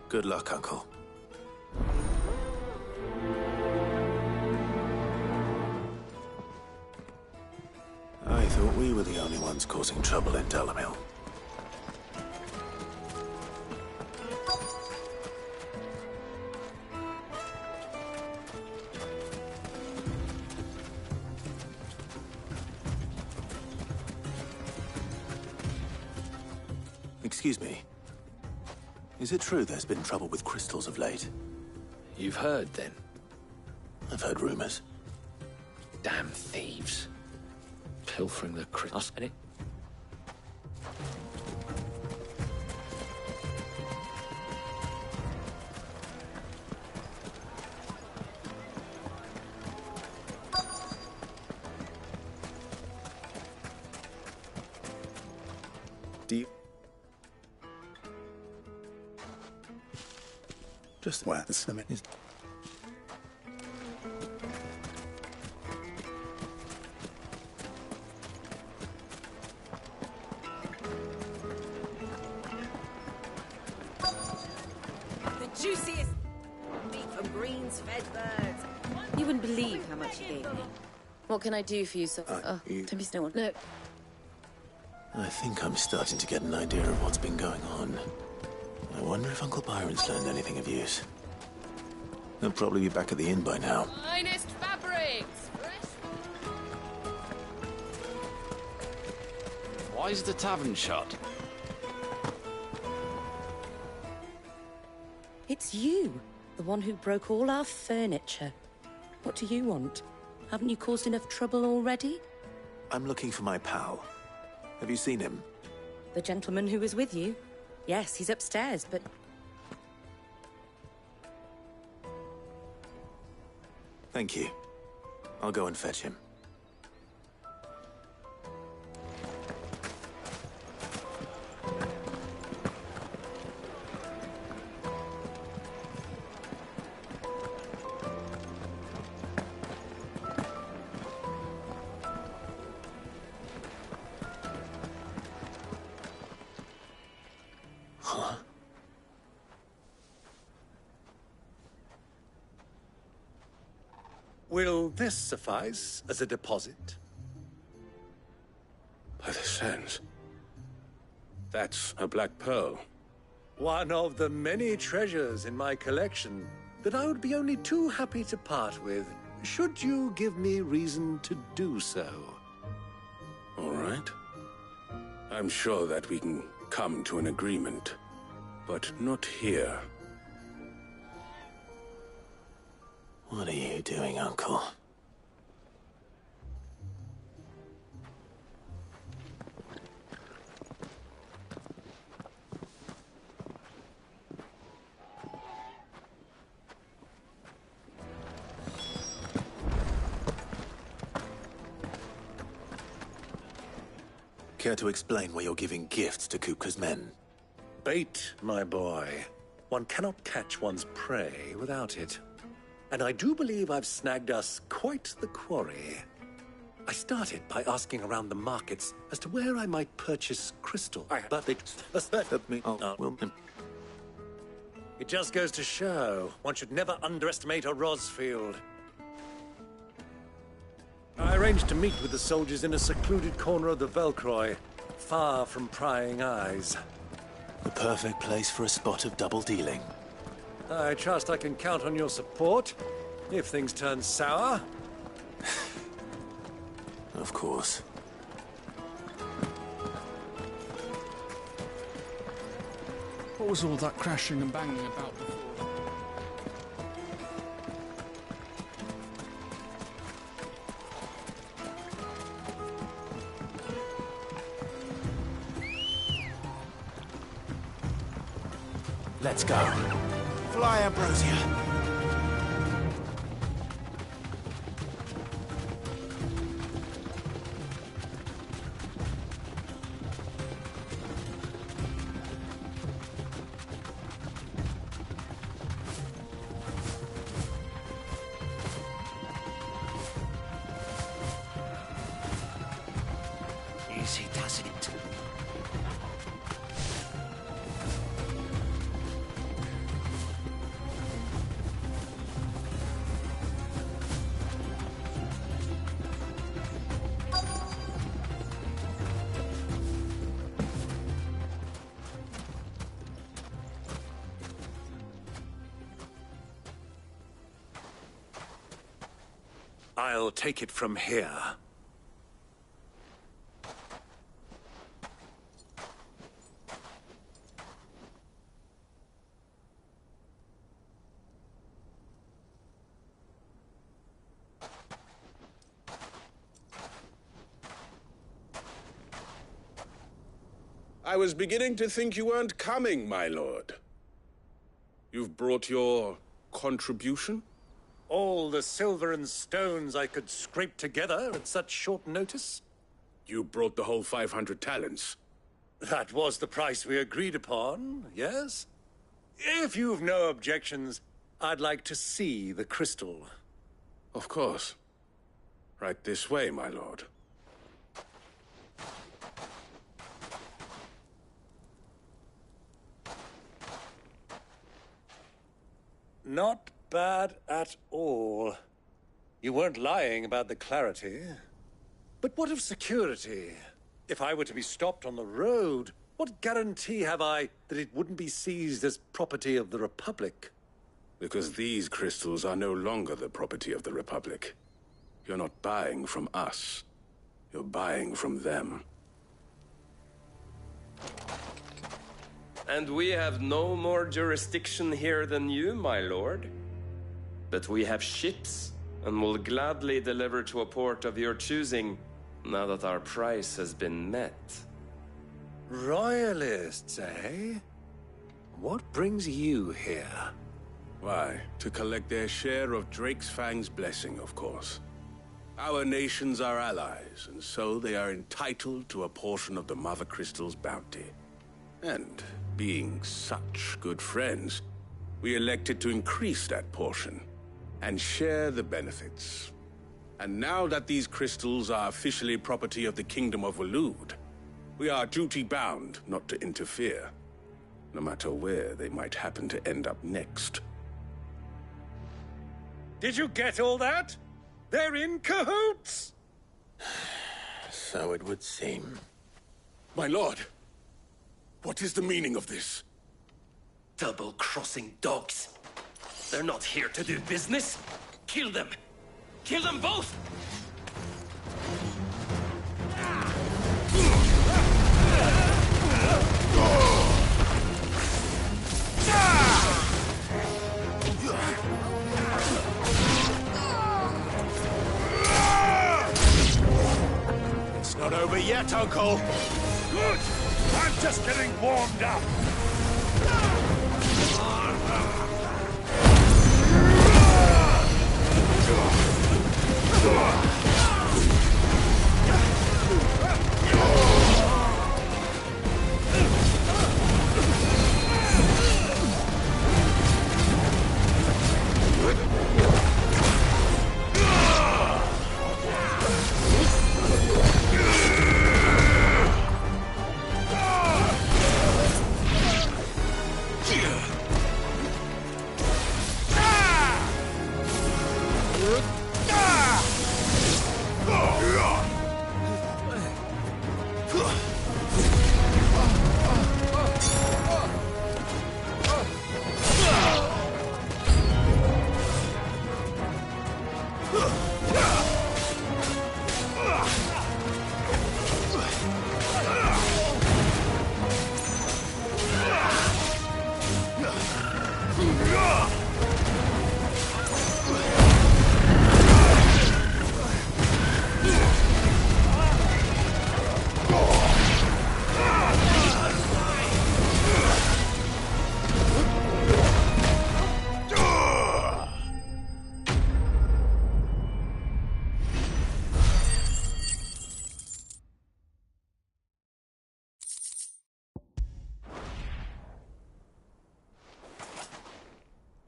Good luck, Uncle. I thought we were the only ones causing trouble in Dalamil. Excuse me. Is it true there's been trouble with crystals of late? You've heard, then? I've heard rumors. Damn thieves. Pilfering the crystals. Do you... Just where the summit is. The juiciest meat from greens fed birds. You wouldn't believe how much he gave me. What can I do for you, sir? Don't be still. No. I think I'm starting to get an idea of what's been going on. I wonder if Uncle Byron's learned anything of use. He'll probably be back at the inn by now. Finest fabrics! Why is the tavern shut? It's you, the one who broke all our furniture. What do you want? Haven't you caused enough trouble already? I'm looking for my pal. Have you seen him? The gentleman who was with you? Yes, he's upstairs, but... Thank you. I'll go and fetch him. Huh? Will this suffice as a deposit? By the sands. That's a black pearl. One of the many treasures in my collection that I would be only too happy to part with, should you give me reason to do so. All right. I'm sure that we can come to an agreement, but not here. What are you doing, Uncle? Care to explain why you're giving gifts to Kupka's men? Bait, my boy. One cannot catch one's prey without it. And I do believe I've snagged us quite the quarry. I started by asking around the markets as to where I might purchase crystal, but they asserted me. It just goes to show, one should never underestimate a Rosfield. I arranged to meet with the soldiers in a secluded corner of the Velcroy, far from prying eyes. The perfect place for a spot of double dealing. I trust I can count on your support, if things turn sour. Of course. What was all that crashing and banging about before? Let's go. Fly, Ambrosia. Easy does it. I'll take it from here. I was beginning to think you weren't coming, my lord. You've brought your contribution? All the silver and stones I could scrape together at such short notice? You brought the whole 500 talents. That was the price we agreed upon, yes? If you've no objections, I'd like to see the crystal. Of course. Right this way, my lord. Not bad at all. You weren't lying about the clarity. But what of security? If I were to be stopped on the road, what guarantee have I that it wouldn't be seized as property of the Republic? Because these crystals are no longer the property of the Republic. You're not buying from us. You're buying from them. And we have no more jurisdiction here than you, my lord. But we have ships, and will gladly deliver to a port of your choosing, now that our price has been met. Royalists, eh? What brings you here? Why, to collect their share of Ffxvi's blessing, of course. Our nations are allies, and so they are entitled to a portion of the Mother Crystal's bounty. And, being such good friends, we elected to increase that portion and share the benefits. And now that these crystals are officially property of the Kingdom of Waloed, we are duty-bound not to interfere. no matter where they might happen to end up next. Did you get all that? They're in cahoots! So it would seem. My lord, what is the meaning of this? Double-crossing dogs. They're not here to do business. Kill them. Kill them both! It's not over yet, Uncle. Good! I'm just getting warmed up.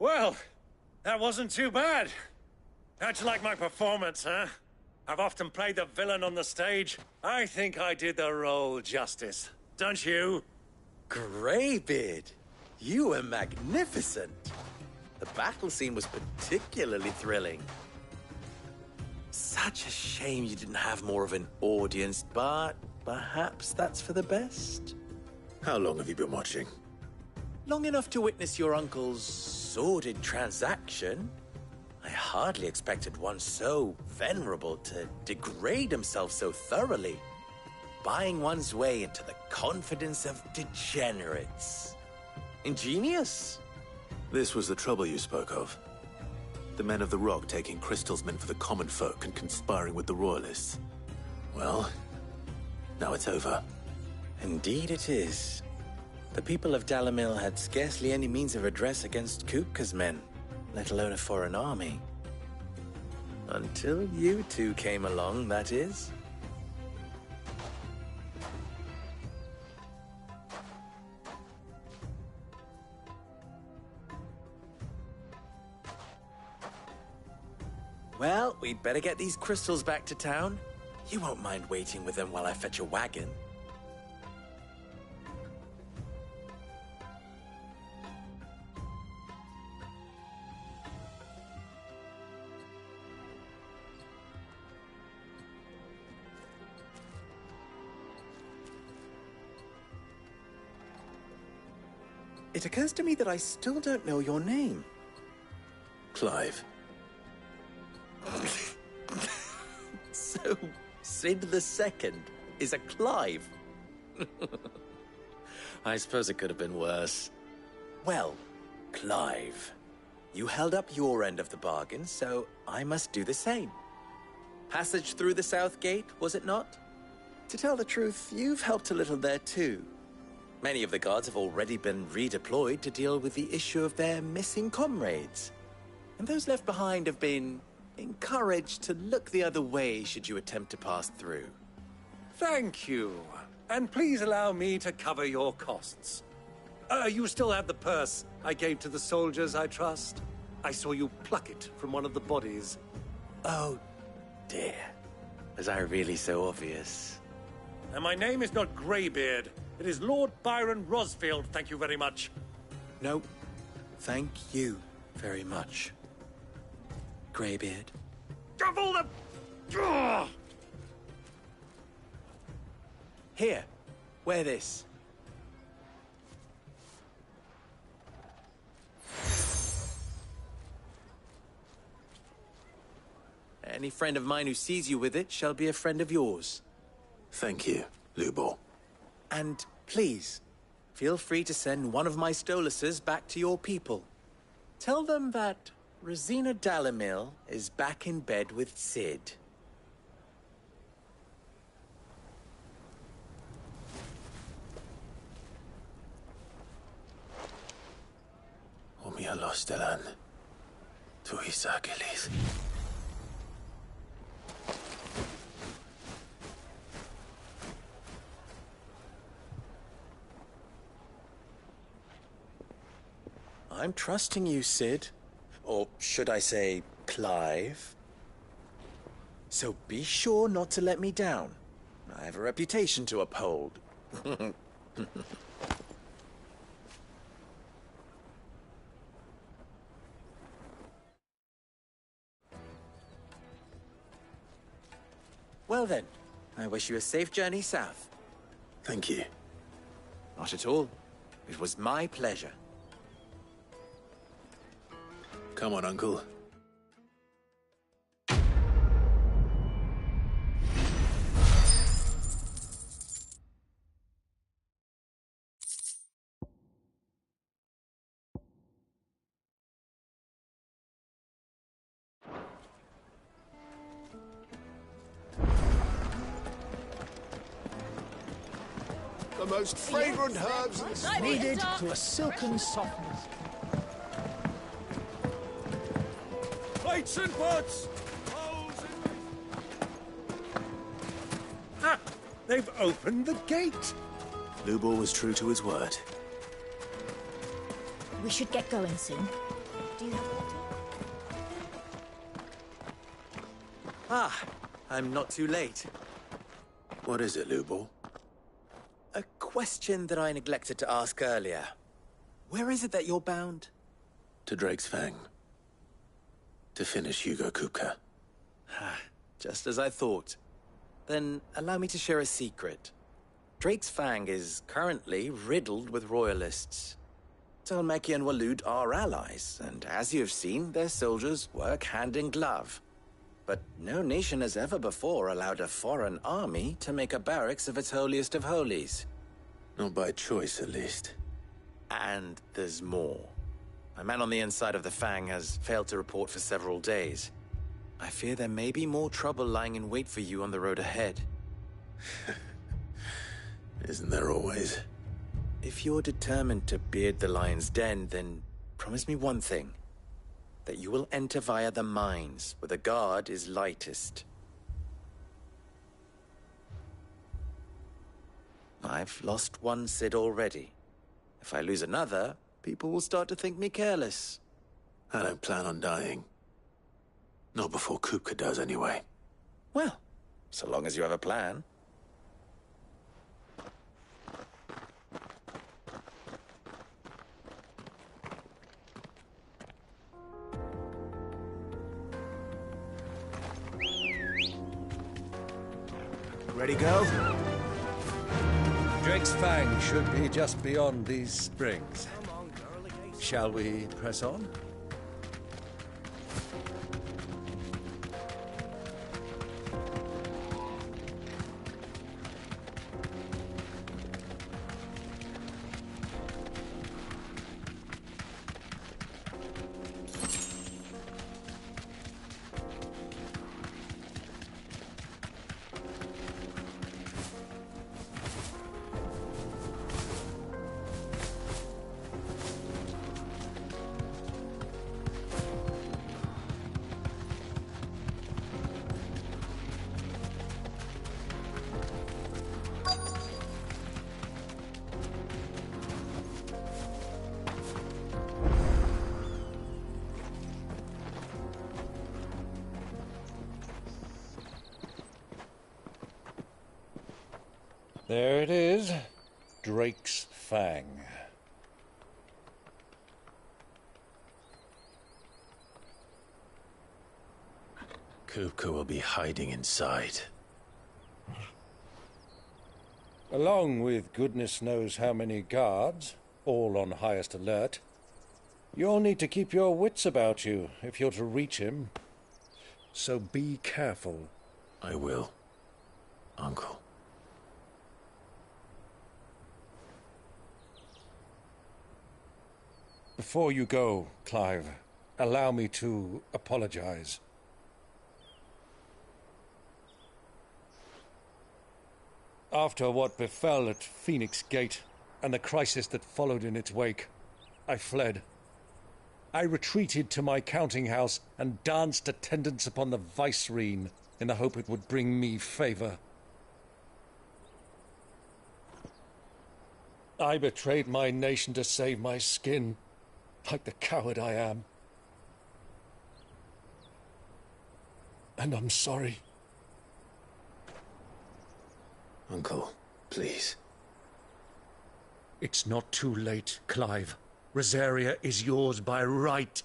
Well, that wasn't too bad. How'd you like my performance, huh? I've often played the villain on the stage. I think I did the role justice. Don't you? Greybeard, you were magnificent. The battle scene was particularly thrilling. Such a shame you didn't have more of an audience, but perhaps that's for the best. How long have you been watching? Long enough to witness your uncle's sordid transaction. I hardly expected one so venerable to degrade himself so thoroughly, buying one's way into the confidence of degenerates. Ingenious. This was the trouble you spoke of. The men of the Rock taking crystals meant for the common folk and conspiring with the Royalists. Well, now it's over. Indeed it is. The people of Dalamil had scarcely any means of redress against Kupka's men, let alone a foreign army. Until you two came along, that is. Well, we'd better get these crystals back to town. You won't mind waiting with them while I fetch a wagon. It occurs to me that I still don't know your name. Clive. So, Sid the Second is a Clive? I suppose it could have been worse. Well, Clive, you held up your end of the bargain, so I must do the same. Passage through the South Gate, was it not? To tell the truth, you've helped a little there too. Many of the guards have already been redeployed to deal with the issue of their missing comrades. And those left behind have been encouraged to look the other way should you attempt to pass through. Thank you. And please allow me to cover your costs. You still have the purse I gave to the soldiers, I trust? I saw you pluck it from one of the bodies. Oh, dear. Was I really so obvious? And my name is not Greybeard. It is Lord Byron Rosfield, thank you very much. No, thank you very much, Greybeard. Of all the... Ugh! Here, wear this. Any friend of mine who sees you with it shall be a friend of yours. Thank you, Lubor. And please, feel free to send one of my Stoluses back to your people. Tell them that Rosina Dalamil is back in bed with Cid. Omia Lostelan. Tuisa Achilles. I'm trusting you, Cid. Or should I say, Clive? So be sure not to let me down. I have a reputation to uphold. Well then, I wish you a safe journey south. Thank you. Not at all. It was my pleasure. Come on, Uncle. The most fragrant herbs Kneaded to a silken softness. Plates and pots! Ah! They've opened the gate! Lubor was true to his word. We should get going soon. Do you have water? Ah, I'm not too late. What is it, Lubor? A question that I neglected to ask earlier. Where is it that you're bound? To Drake's Fang. To finish Hugo Kupka. Just as I thought. Then allow me to share a secret. Drake's Fang is currently riddled with royalists. Talmeki and Walud are allies, and as you've seen, their soldiers work hand in glove. But no nation has ever before allowed a foreign army to make a barracks of its holiest of holies. Not by choice, at least. And there's more. A man on the inside of the Fang has failed to report for several days. I fear there may be more trouble lying in wait for you on the road ahead. Isn't there always? If you're determined to beard the lion's den, then promise me one thing. That you will enter via the mines, where the guard is lightest. I've lost one Cid already. If I lose another, people will start to think me careless. I don't plan on dying. Not before Kupka does, anyway. Well, so long as you have a plan. Ready, go? Drake's Fang should be just beyond these springs. Shall we press on? There it is. Drake's Fang. Kupka will be hiding inside. Along with goodness knows how many guards, all on highest alert. You'll need to keep your wits about you if you're to reach him. So be careful. I will, Uncle. Before you go, Clive, allow me to apologize. After what befell at Phoenix Gate and the crisis that followed in its wake, I fled. I retreated to my counting house and danced attendance upon the vicereine in the hope it would bring me favor. I betrayed my nation to save my skin, like the coward I am. And I'm sorry. Uncle, please. It's not too late, Clive. Rosaria is yours by right,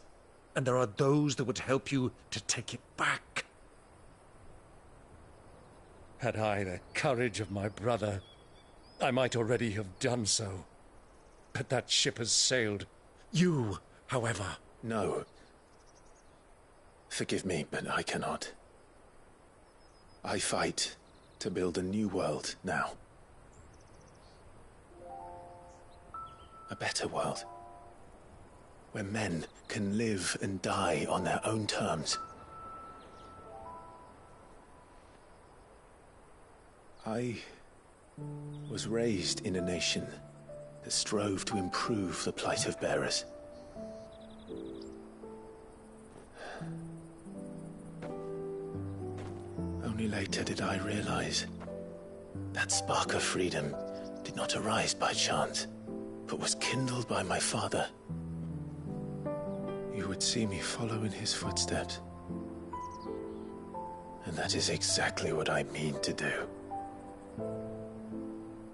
and there are those that would help you to take it back. Had I the courage of my brother, I might already have done so. But that ship has sailed. You, however... No. Forgive me, but I cannot. I fight to build a new world now. A better world. Where men can live and die on their own terms. I was raised in a nation that strove to improve the plight of bearers. Only later did I realize that spark of freedom did not arise by chance, but was kindled by my father. You would see me follow in his footsteps. And that is exactly what I mean to do.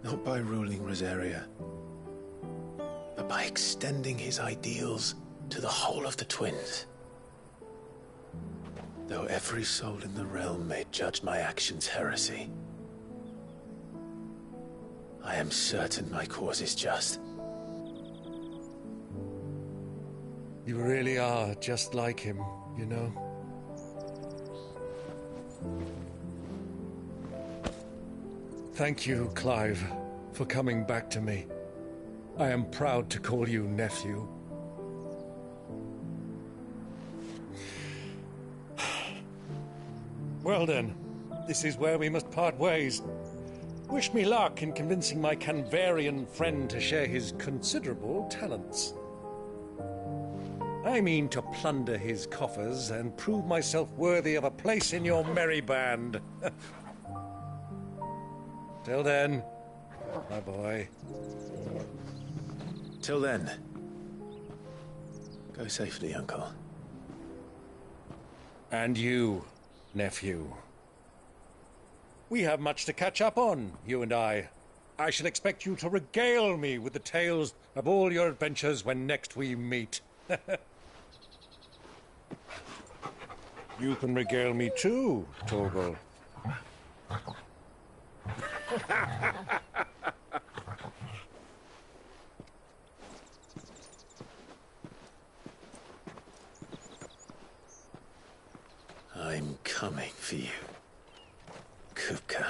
Not by ruling Rosaria, but by extending his ideals to the whole of the twins. Though every soul in the realm may judge my actions heresy, I am certain my cause is just. You really are just like him, you know? Thank you, Clive, for coming back to me. I am proud to call you nephew. Well then, this is where we must part ways. Wish me luck in convincing my Canvarian friend to share his considerable talents. I mean to plunder his coffers and prove myself worthy of a place in your merry band. Till then, my boy. Till then, go safely, Uncle. And you, nephew. We have much to catch up on, you and I. I shall expect you to regale me with the tales of all your adventures when next we meet. You can regale me too, Torgal. I'm coming for you, Kupka.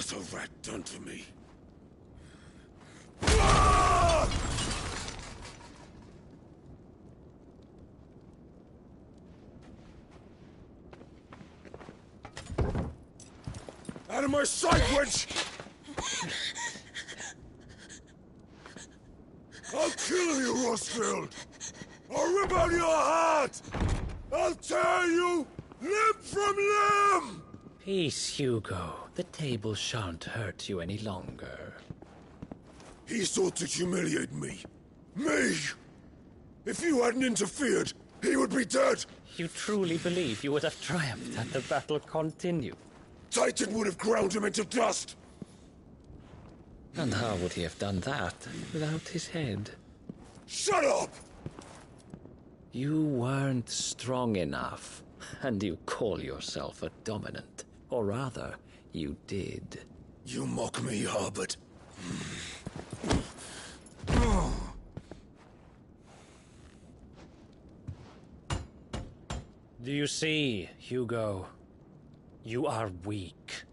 has a rat done to me? Out of my sight, wench! I'll kill you, Rosfield! I'll rip out your heart! I'll tear you limb from limb! Peace, Hugo. The table shan't hurt you any longer. He sought to humiliate me. Me! If you hadn't interfered, he would be dead! You truly believe you would have triumphed had the battle continued? Titan would have ground him into dust! And how would he have done that without his head? Shut up! You weren't strong enough, and you call yourself a dominant. Or rather, you did. You mock me, Harbert. Do you see, Hugo? You are weak.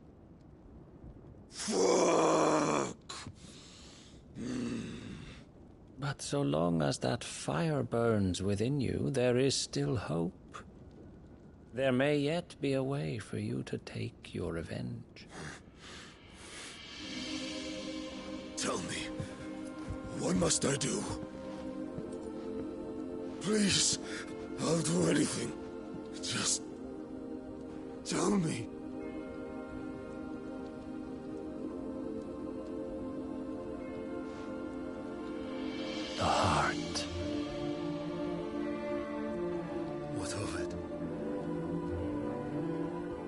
Fuck! But so long as that fire burns within you, there is still hope. There may yet be a way for you to take your revenge. Tell me, what must I do? Please, I'll do anything. Just tell me. The heart. What of it?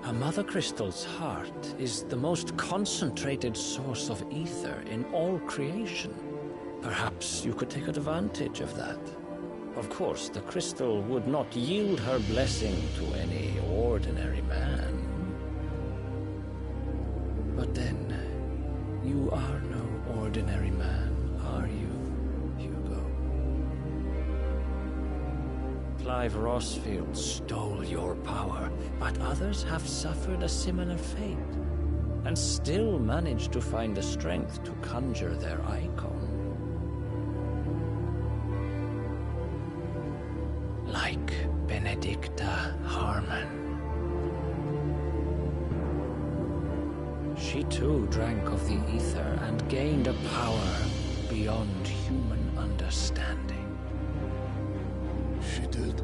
A Mother Crystal's heart is the most concentrated source of ether in all creation. Perhaps you could take advantage of that. Of course, the crystal would not yield her blessing to any ordinary man. But then, you are no ordinary man, are you, Hugo? Clive Rosfield stole your power, but others have suffered a similar fate, and still managed to find the strength to conjure their icon. Like Benedicta Harmon. She too drank of the ether and gained a power beyond human understanding. She did.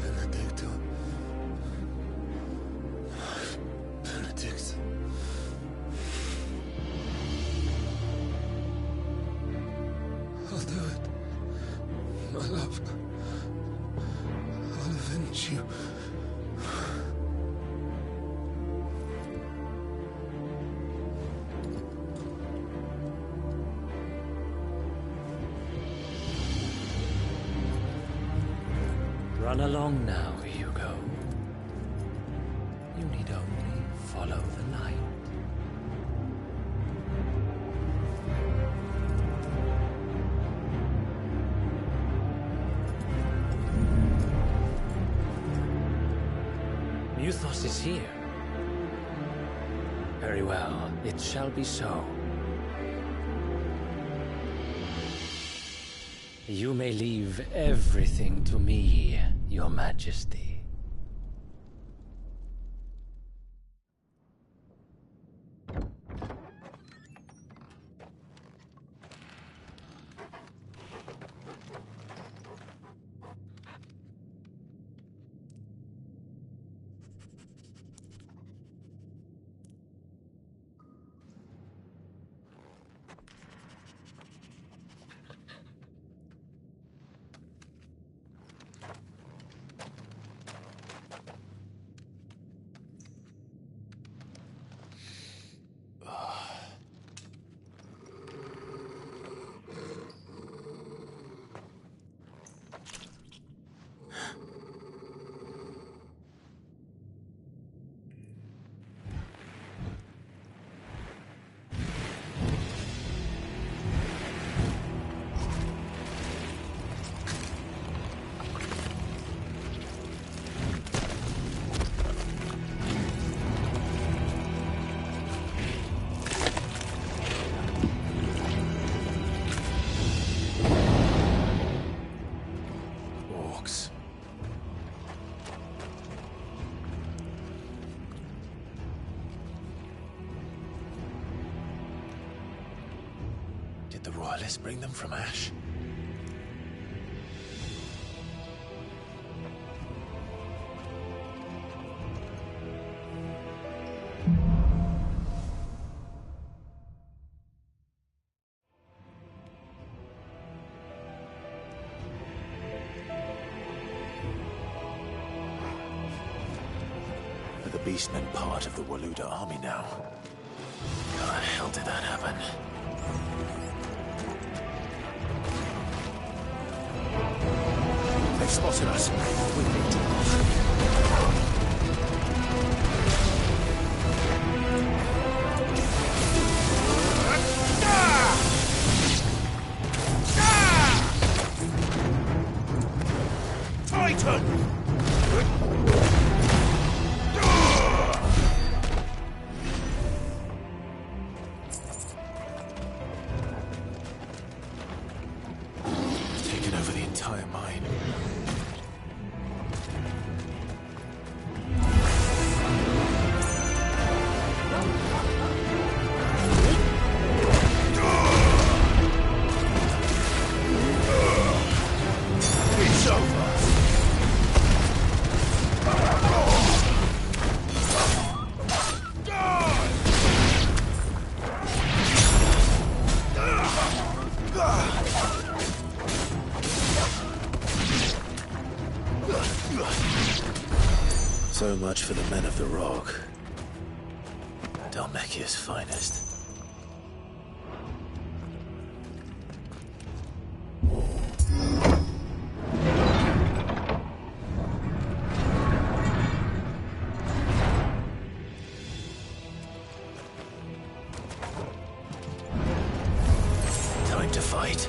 Benedicta. Benedict. I'll do it. My love. I'll avenge you. Run along now, Hugo. You need only follow the light. Muthos is here. Very well, it shall be so. You may leave everything to me, Your Majesty. box. Did the Royalists bring them from Ash? Are the Beastmen part of the Waluda army now? How the hell did that happen? They've spotted us. We need to Titan! Taken over the entire mine. It's over. So much for the men of the Rock. Dhalmekia's finest. Time to fight.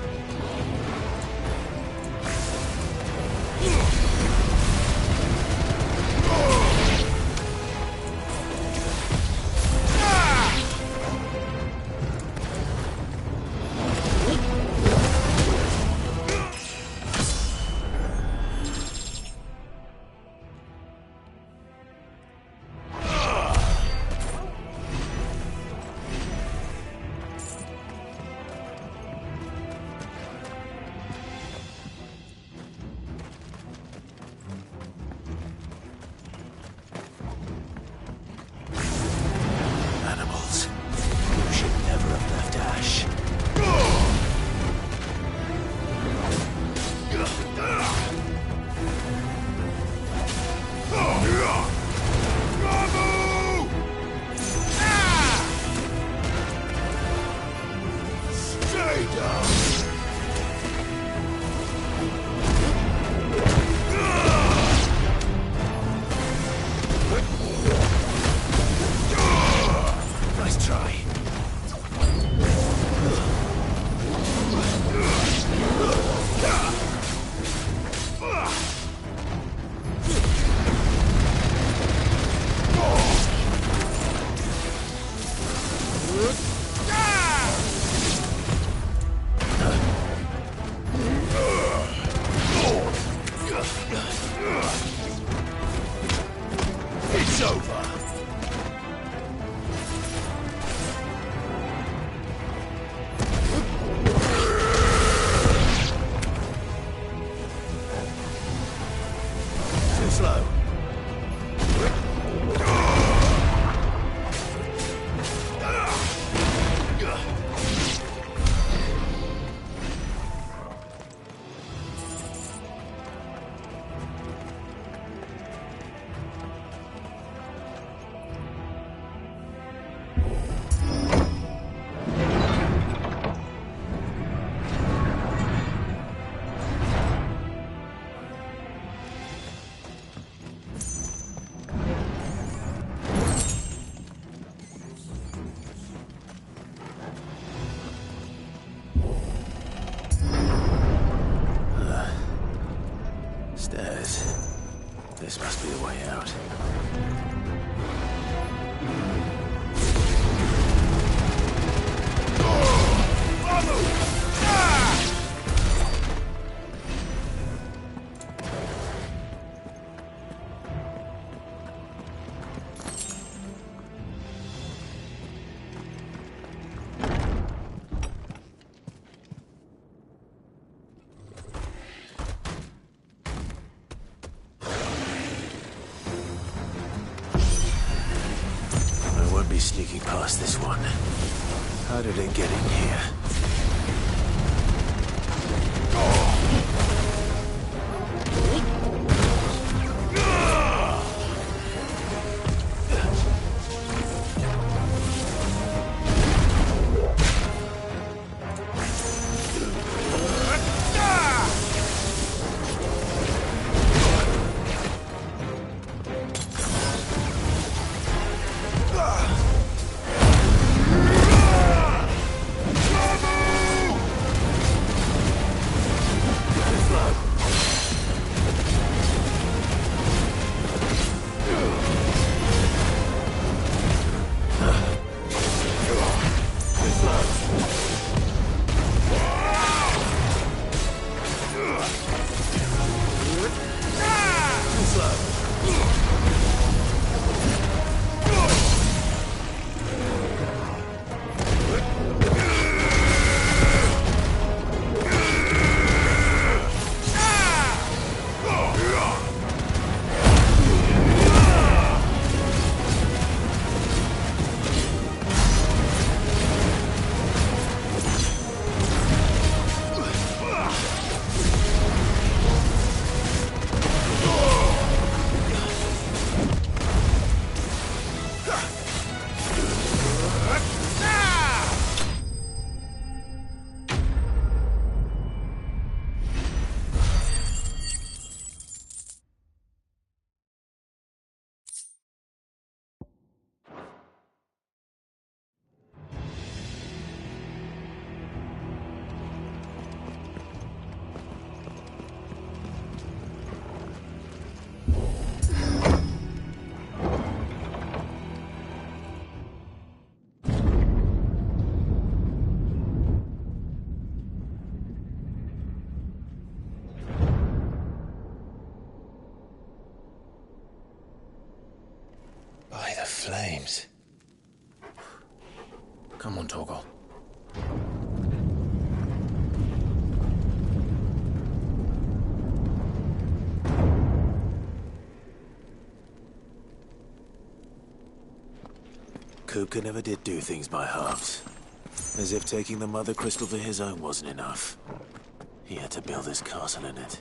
Animals. You should never have left Ash. Stay down! Nice try. It's over. Too slow. Stairs. This must be the way out. sneaking past this one. How did it get in here? By the flames. Come on, Torgal. Kupka never did do things by halves. As if taking the Mother Crystal for his own wasn't enough. He had to build his castle in it.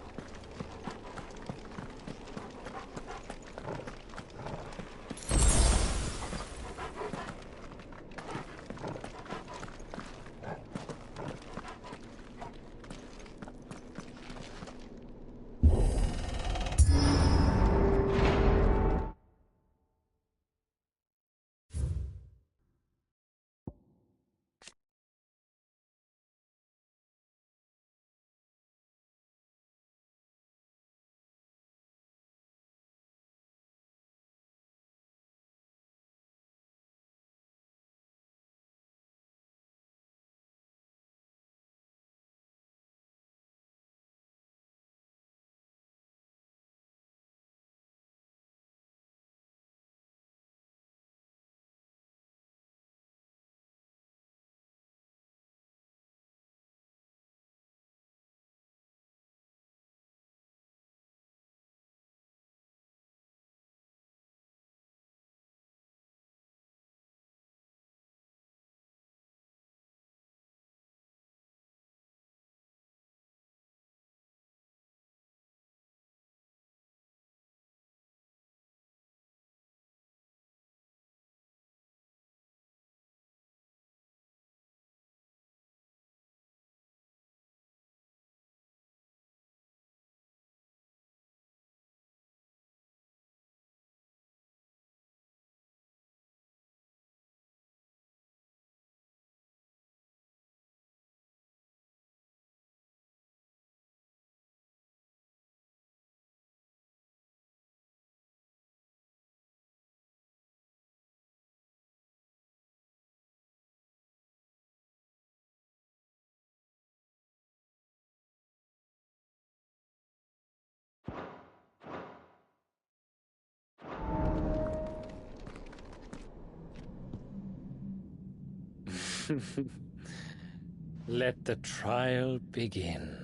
Let the trial begin.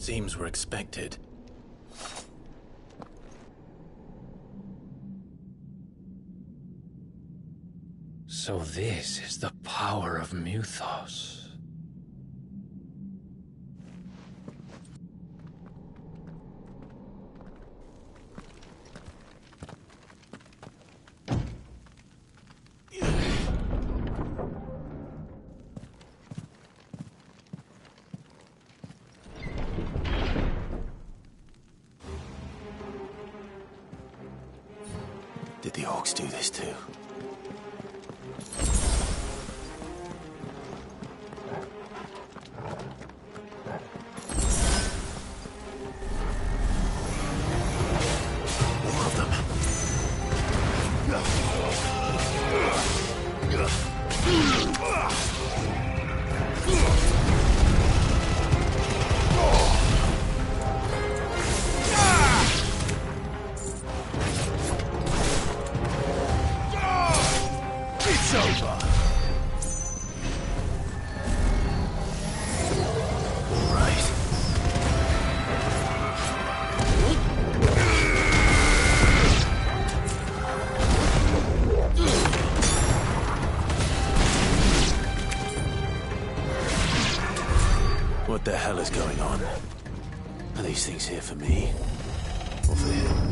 Seems we're expected. So this is the power of Muthos. Did the orcs do this too? More of them. It's over. All right. What the hell is going on? Are these things here for me? Or for him?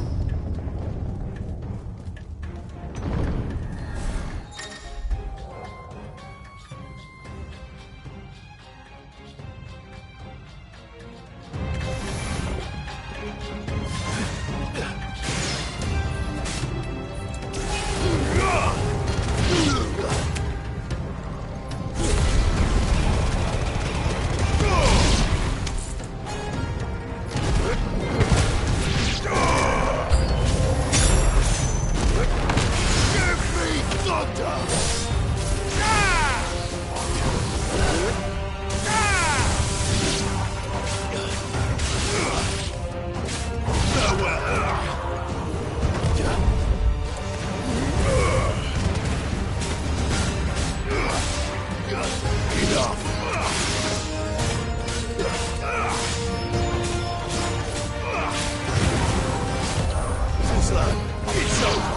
It's over.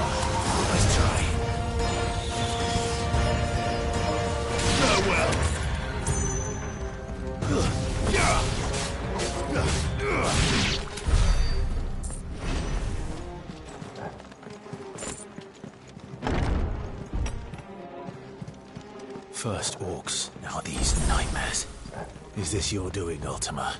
Let's try. Farewell. First orcs, now these nightmares. Is this your doing, Ultima?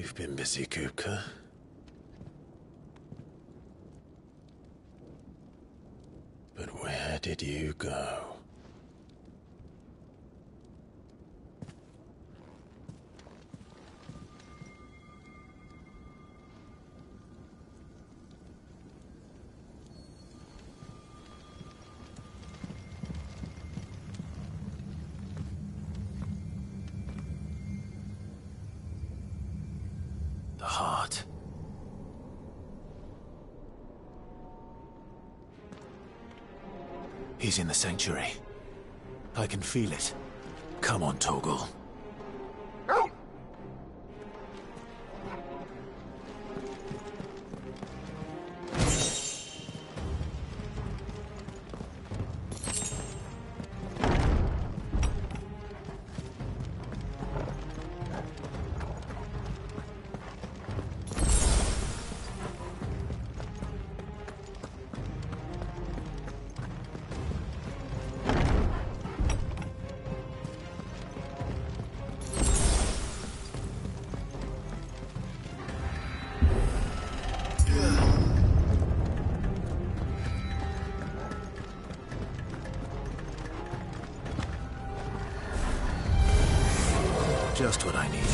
You've been busy, Kupka. But where did you go? The heart. He's in the sanctuary. I can feel it. Come on, Torgal. Just what I needed.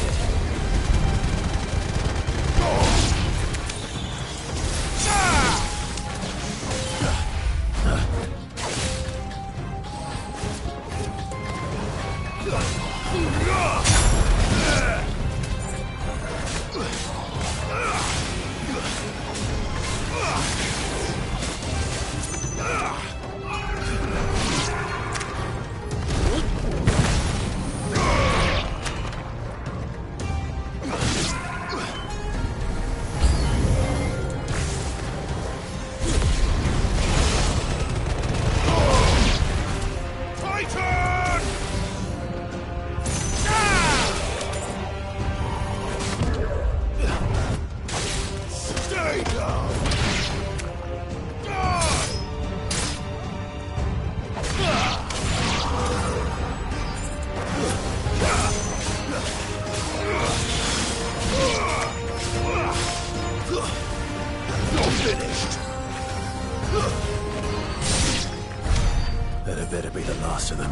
That better be the last of them.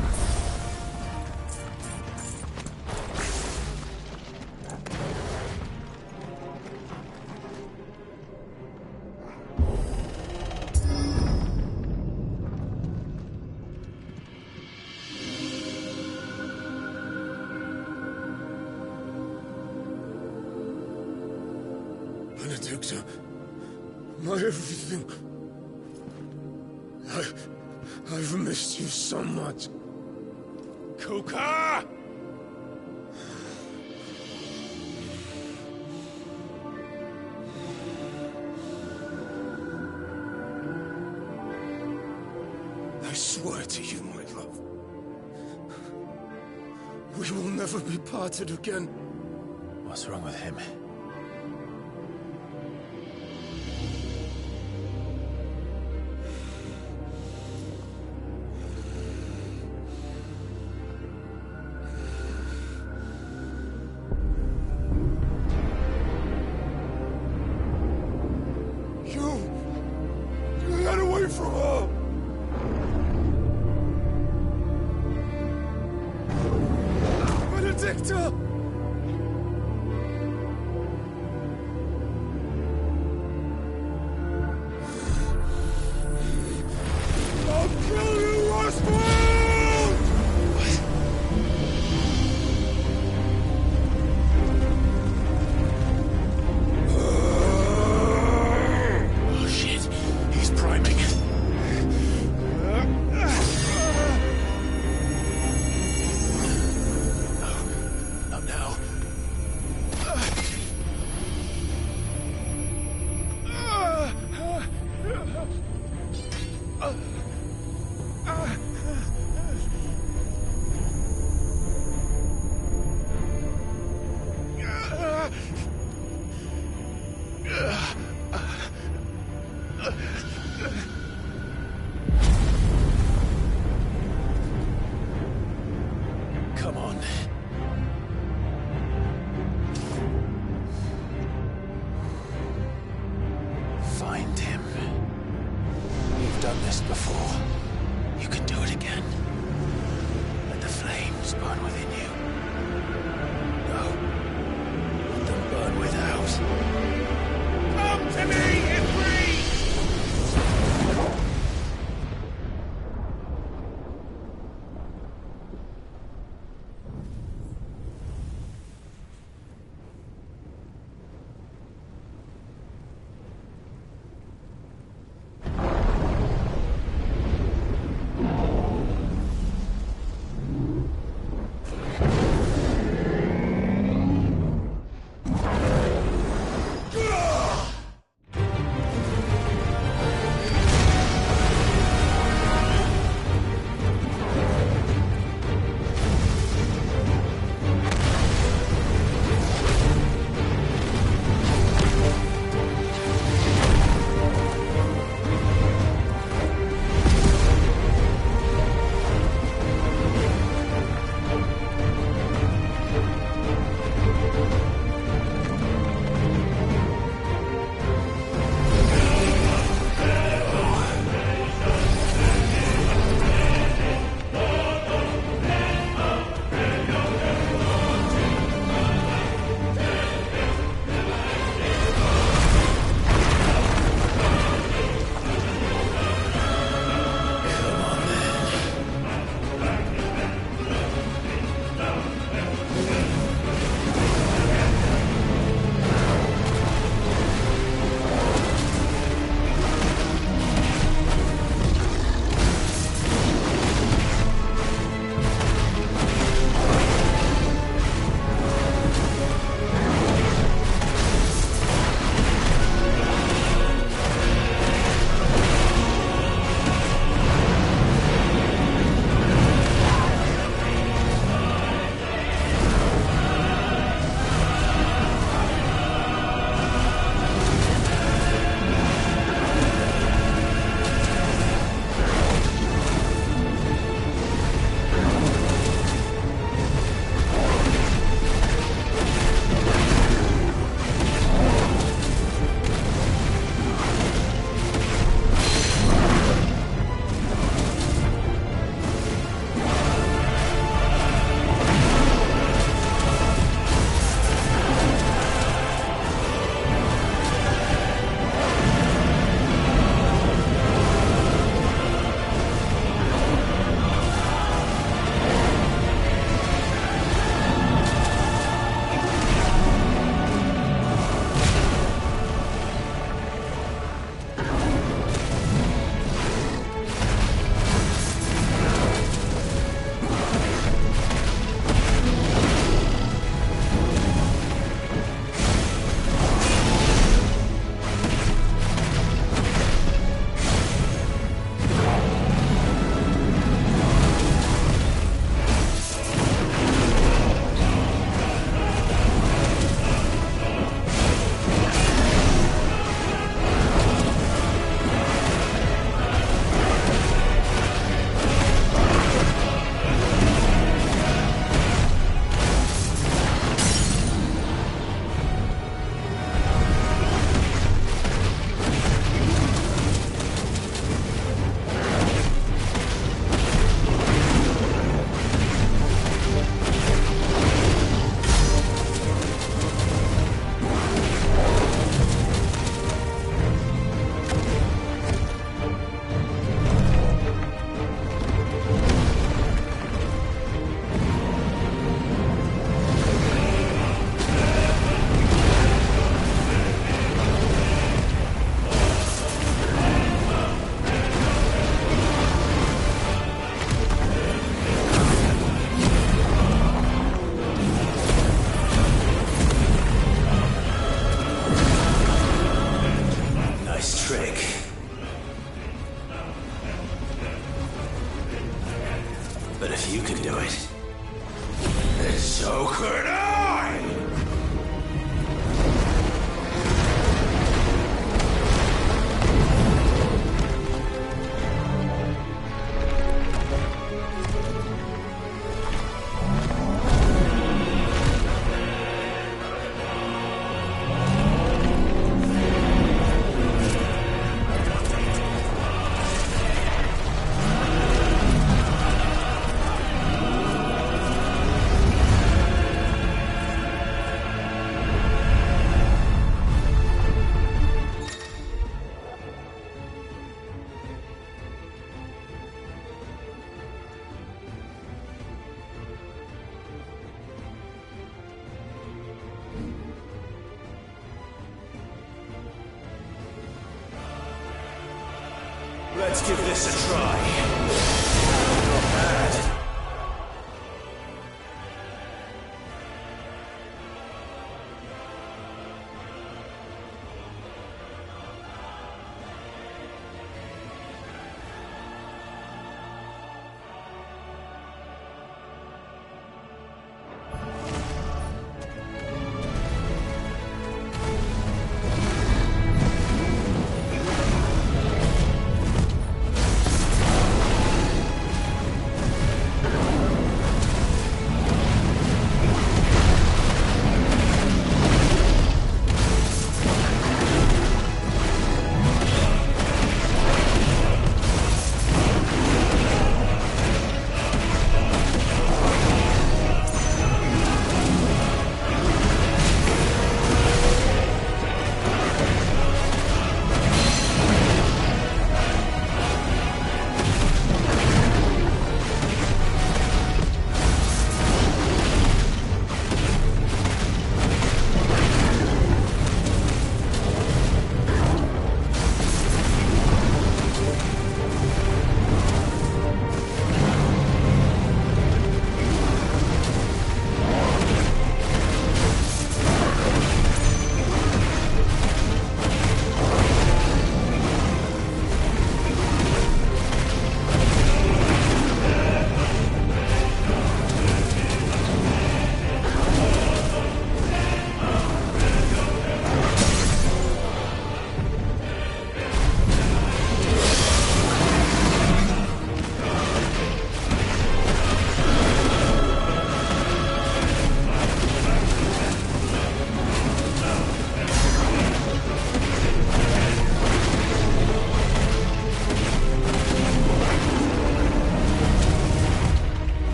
Benedicta, my everything. I've missed you so much. Kuka! I swear to you, my love, we will never be parted again. What's wrong with him? You got away from her! Benedicta! I'll kill you, Roswell! Come on. done this before. You can do it again. Let the flames burn within you. No. Let them burn without. Come to me, Ffxvi! But if you can do it, then so could I! Let's give this a try. Not bad.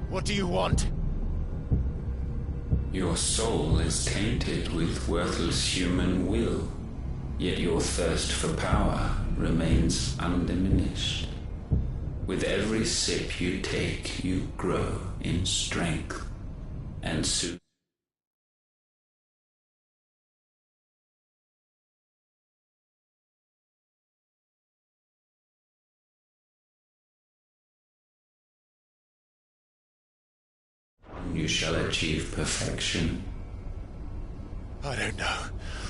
What do you want? Your soul is tainted with worthless human will, yet your thirst for power remains undiminished. With every sip you take, you grow in strength, and soon you shall achieve perfection. I don't know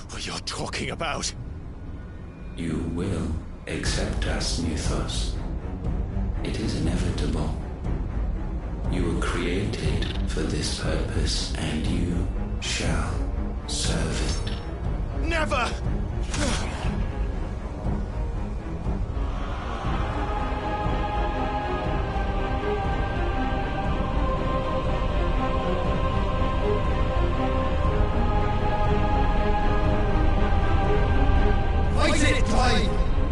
what you're talking about. You will accept us, Mythos. It is inevitable. You were created for this purpose, and you shall serve it. Never! Fight it, Clive!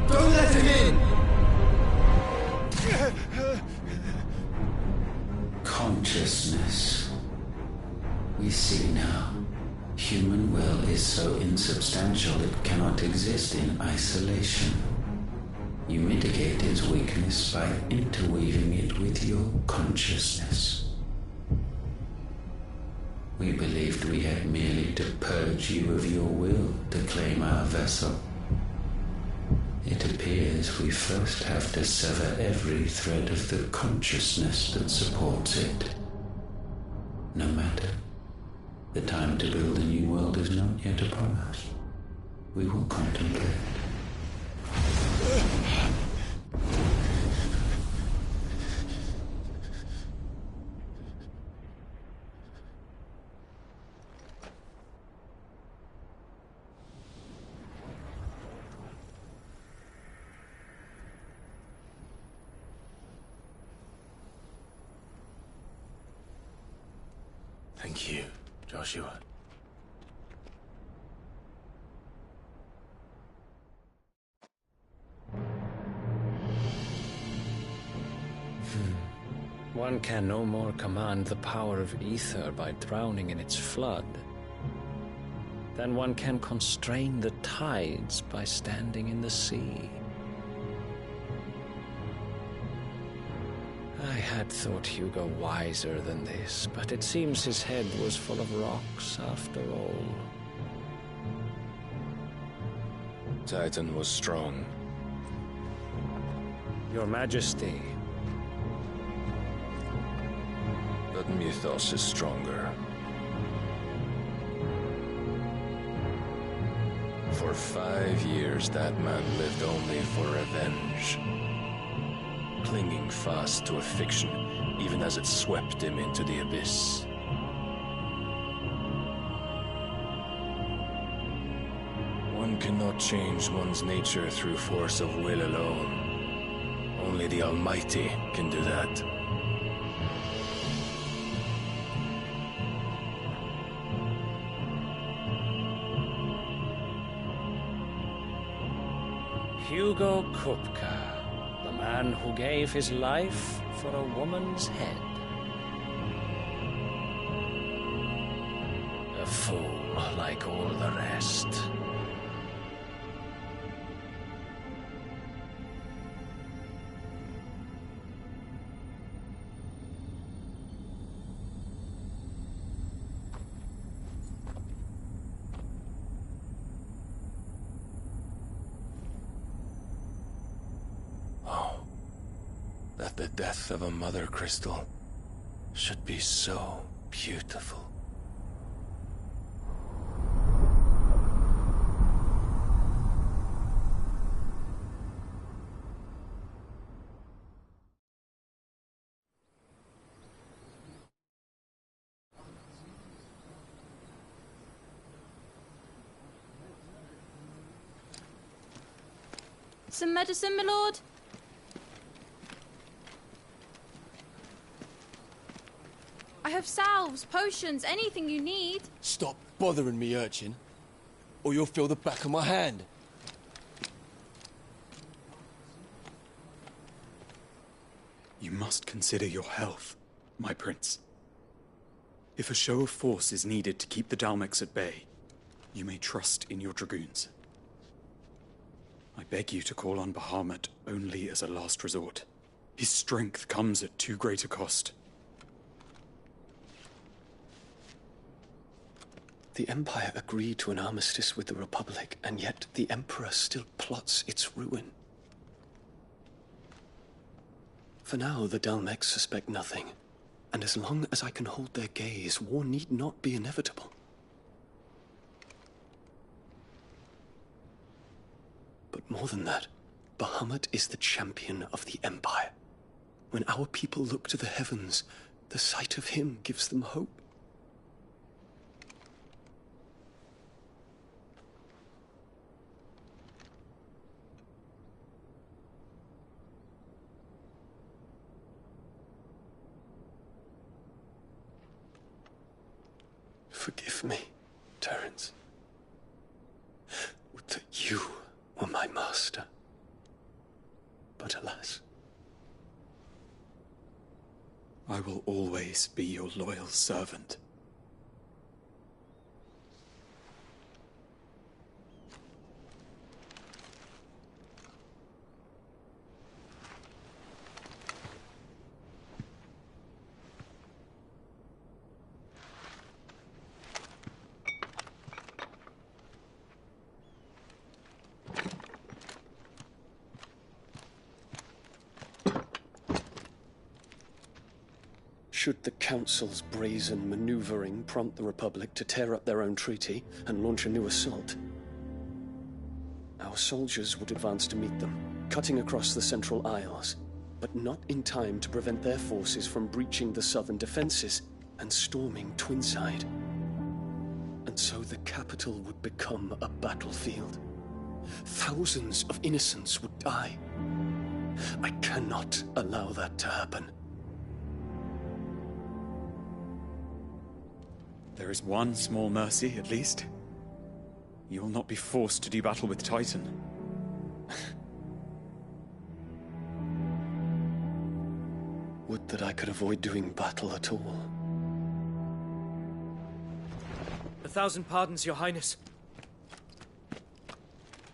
Don't let him in! Consciousness. We see now. Human will is so insubstantial it cannot exist in isolation. You mitigate its weakness by interweaving it with your consciousness. We believed we had merely to purge you of your will to claim our vessel. It appears we first have to sever every thread of the consciousness that supports it. No matter. The time to build a new world is not yet upon us. We will contemplate. Thank you, Joshua. One can no more command the power of ether by drowning in its flood than one can constrain the tides by standing in the sea. I had thought Hugo wiser than this, but it seems his head was full of rocks after all. Titan was strong. Your Majesty. But Mythos is stronger. For 5 years, that man lived only for revenge. Clinging fast to a fiction, even as it swept him into the abyss. One cannot change one's nature through force of will alone. Only the Almighty can do that. Hugo Kupka, the man who gave his life for a woman's head. A fool like all the rest. That the death of a mother crystal should be so beautiful. Some medicine, my lord? I have salves, potions, anything you need. Stop bothering me, urchin, or you'll feel the back of my hand. You must consider your health. My prince. If a show of force is needed to keep the Dalmex at bay, you may trust in your dragoons. I beg you to call on Bahamut only as a last resort. His strength comes at too great a cost. The Empire agreed to an armistice with the Republic, and yet the Emperor still plots its ruin. For now, the Dalmex suspect nothing, and as long as I can hold their gaze, war need not be inevitable. But more than that, Bahamut is the champion of the Empire. When our people look to the heavens, the sight of him gives them hope. Forgive me, Terence. Would that you were my master. But alas. I will always be your loyal servant. Should the Council's brazen maneuvering prompt the Republic to tear up their own treaty and launch a new assault, our soldiers would advance to meet them, cutting across the Central Isles, but not in time to prevent their forces from breaching the southern defenses and storming Twinside. And so the capital would become a battlefield. Thousands of innocents would die. I cannot allow that to happen. There is one small mercy, at least. You will not be forced to do battle with Titan. Would that I could avoid doing battle at all. 1,000 pardons, Your Highness.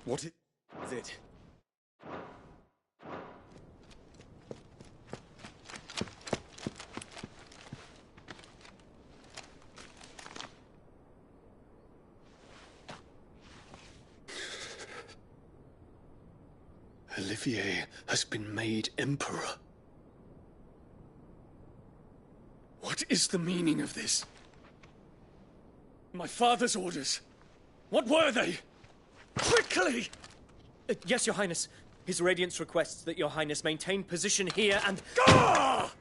What is it? Olivier has been made Emperor. What is the meaning of this? My father's orders. What were they? Quickly! Yes, Your Highness. His Radiance requests that Your Highness maintain position here and... Ah!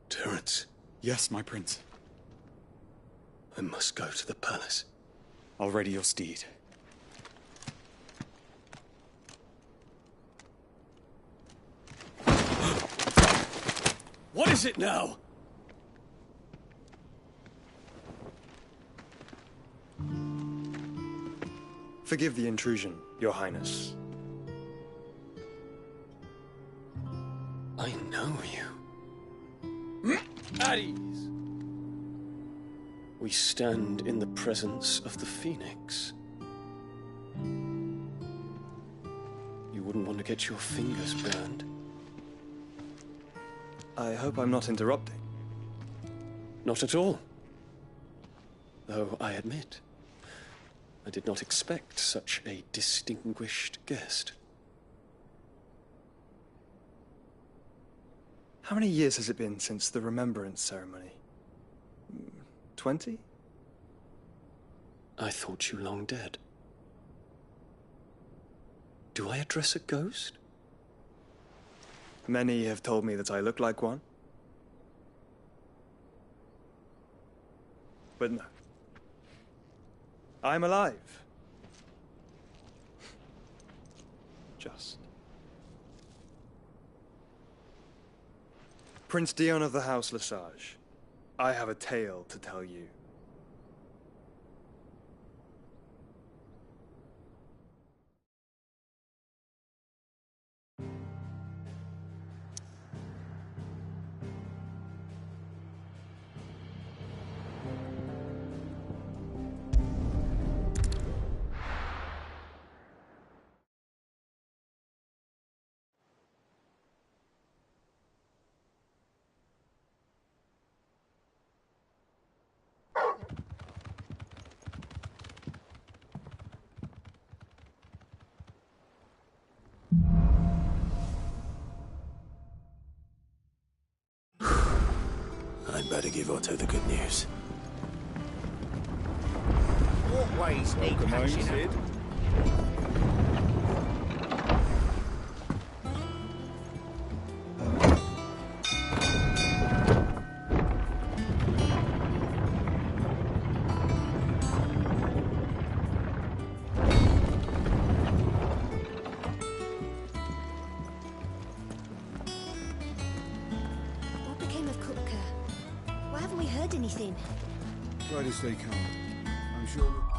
Terence. Yes, my prince. I must go to the palace. I'll ready your steed. What is it now? Forgive the intrusion, Your Highness. I know you. At ease. We stand in the presence of the Phoenix. You wouldn't want to get your fingers burned. I hope I'm not interrupting. Not at all. Though I admit, I did not expect such a distinguished guest. How many years has it been since the Remembrance ceremony? 20? I thought you long dead. Do I address a ghost? Many have told me that I look like one. But no. I'm alive. Just. Prince Dion of the House Lesage. I have a tale to tell you. I'd better give Otto the good news. Walkways need patching up. What became of Kupka? Why haven't we heard anything? Try to stay calm. I'm sure...